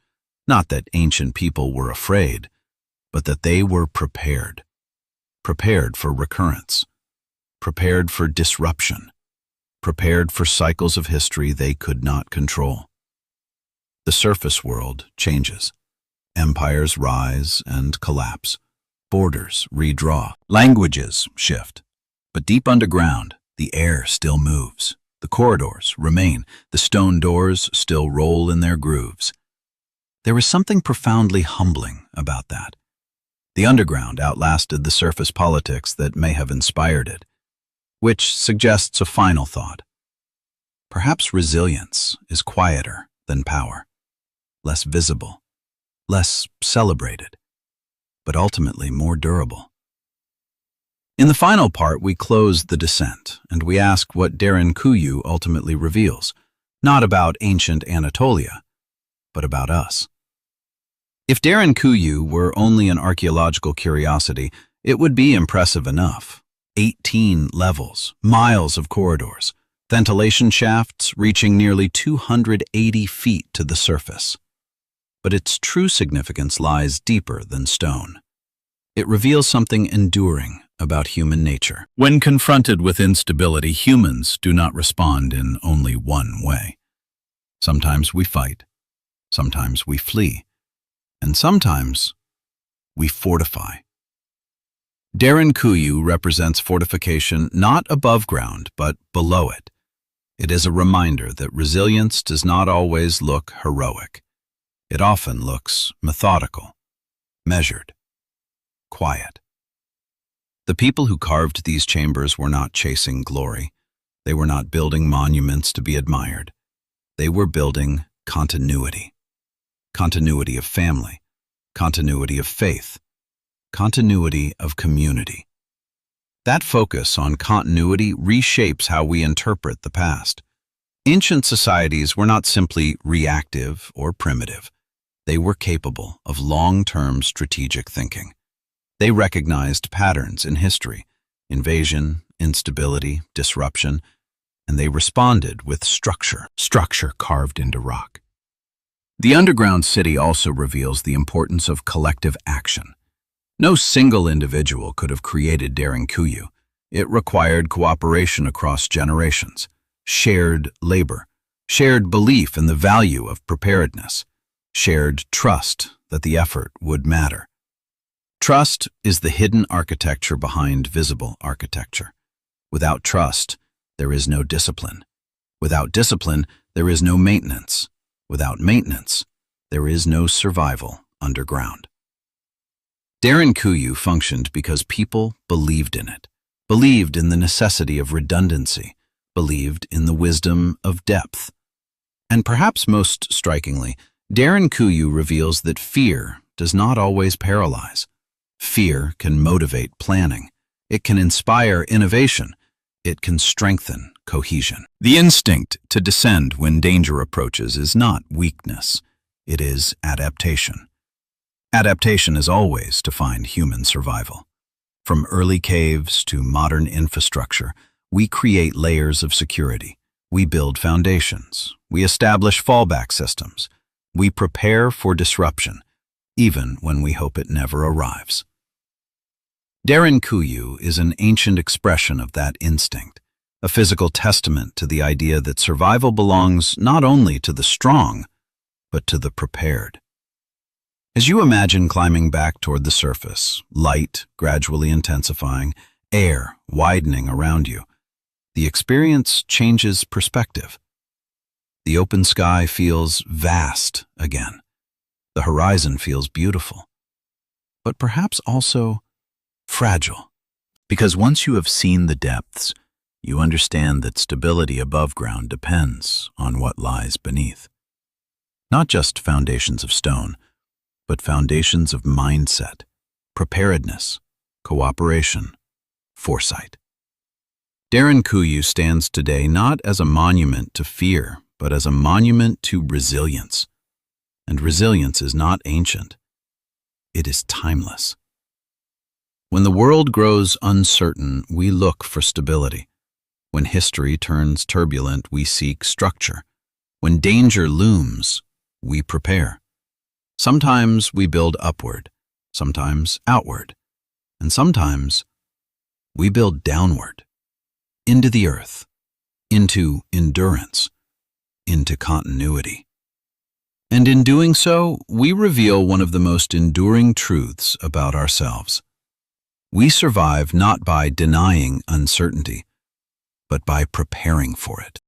Not that ancient people were afraid, but that they were prepared. Prepared for recurrence. Prepared for disruption. Prepared for cycles of history they could not control. The surface world changes. Empires rise and collapse. Borders redraw. Languages shift. But deep underground, the air still moves. The corridors remain. The stone doors still roll in their grooves. There is something profoundly humbling about that. The underground outlasted the surface politics that may have inspired it, which suggests a final thought. Perhaps resilience is quieter than power, less visible, less celebrated, but ultimately more durable. In the final part, we close the descent, and we ask what Derinkuyu ultimately reveals, not about ancient Anatolia, but about us. If Derinkuyu were only an archaeological curiosity, it would be impressive enough. 18 levels, miles of corridors, ventilation shafts reaching nearly 280 feet to the surface. But its true significance lies deeper than stone. It reveals something enduring about human nature. When confronted with instability, humans do not respond in only one way. Sometimes we fight, sometimes we flee, and sometimes we fortify. Derinkuyu represents fortification not above ground, but below it. It is a reminder that resilience does not always look heroic. It often looks methodical, measured, quiet. The people who carved these chambers were not chasing glory. They were not building monuments to be admired. They were building continuity. Continuity of family, continuity of faith, continuity of community. That focus on continuity reshapes how we interpret the past. Ancient societies were not simply reactive or primitive. They were capable of long-term strategic thinking. They recognized patterns in history, invasion, instability, disruption, and they responded with structure carved into rock. The underground city also reveals the importance of collective action. No single individual could have created Derinkuyu. It required cooperation across generations, shared labor, shared belief in the value of preparedness, shared trust that the effort would matter. Trust is the hidden architecture behind visible architecture. Without trust, there is no discipline. Without discipline, there is no maintenance. Without maintenance, there is no survival underground. Derinkuyu functioned because people believed in it, believed in the necessity of redundancy, believed in the wisdom of depth. And perhaps most strikingly, Derinkuyu reveals that fear does not always paralyze. Fear can motivate planning. It can inspire innovation. It can strengthen cohesion. The instinct to descend when danger approaches is not weakness. It is adaptation. Adaptation is always to find human survival. From early caves to modern infrastructure, we create layers of security. We build foundations. We establish fallback systems. We prepare for disruption, even when we hope it never arrives. Derinkuyu is an ancient expression of that instinct, a physical testament to the idea that survival belongs not only to the strong, but to the prepared. As you imagine climbing back toward the surface, light gradually intensifying, air widening around you, the experience changes perspective. The open sky feels vast again. The horizon feels beautiful, but perhaps also fragile. Because once you have seen the depths, you understand that stability above ground depends on what lies beneath. Not just foundations of stone, but foundations of mindset, preparedness, cooperation, foresight. Derinkuyu stands today not as a monument to fear, but as a monument to resilience. And resilience is not ancient. It is timeless. When the world grows uncertain, we look for stability. When history turns turbulent, we seek structure. When danger looms, we prepare. Sometimes we build upward, sometimes outward, and sometimes we build downward, into the earth, into endurance, into continuity. And in doing so, we reveal one of the most enduring truths about ourselves. We survive not by denying uncertainty, but by preparing for it.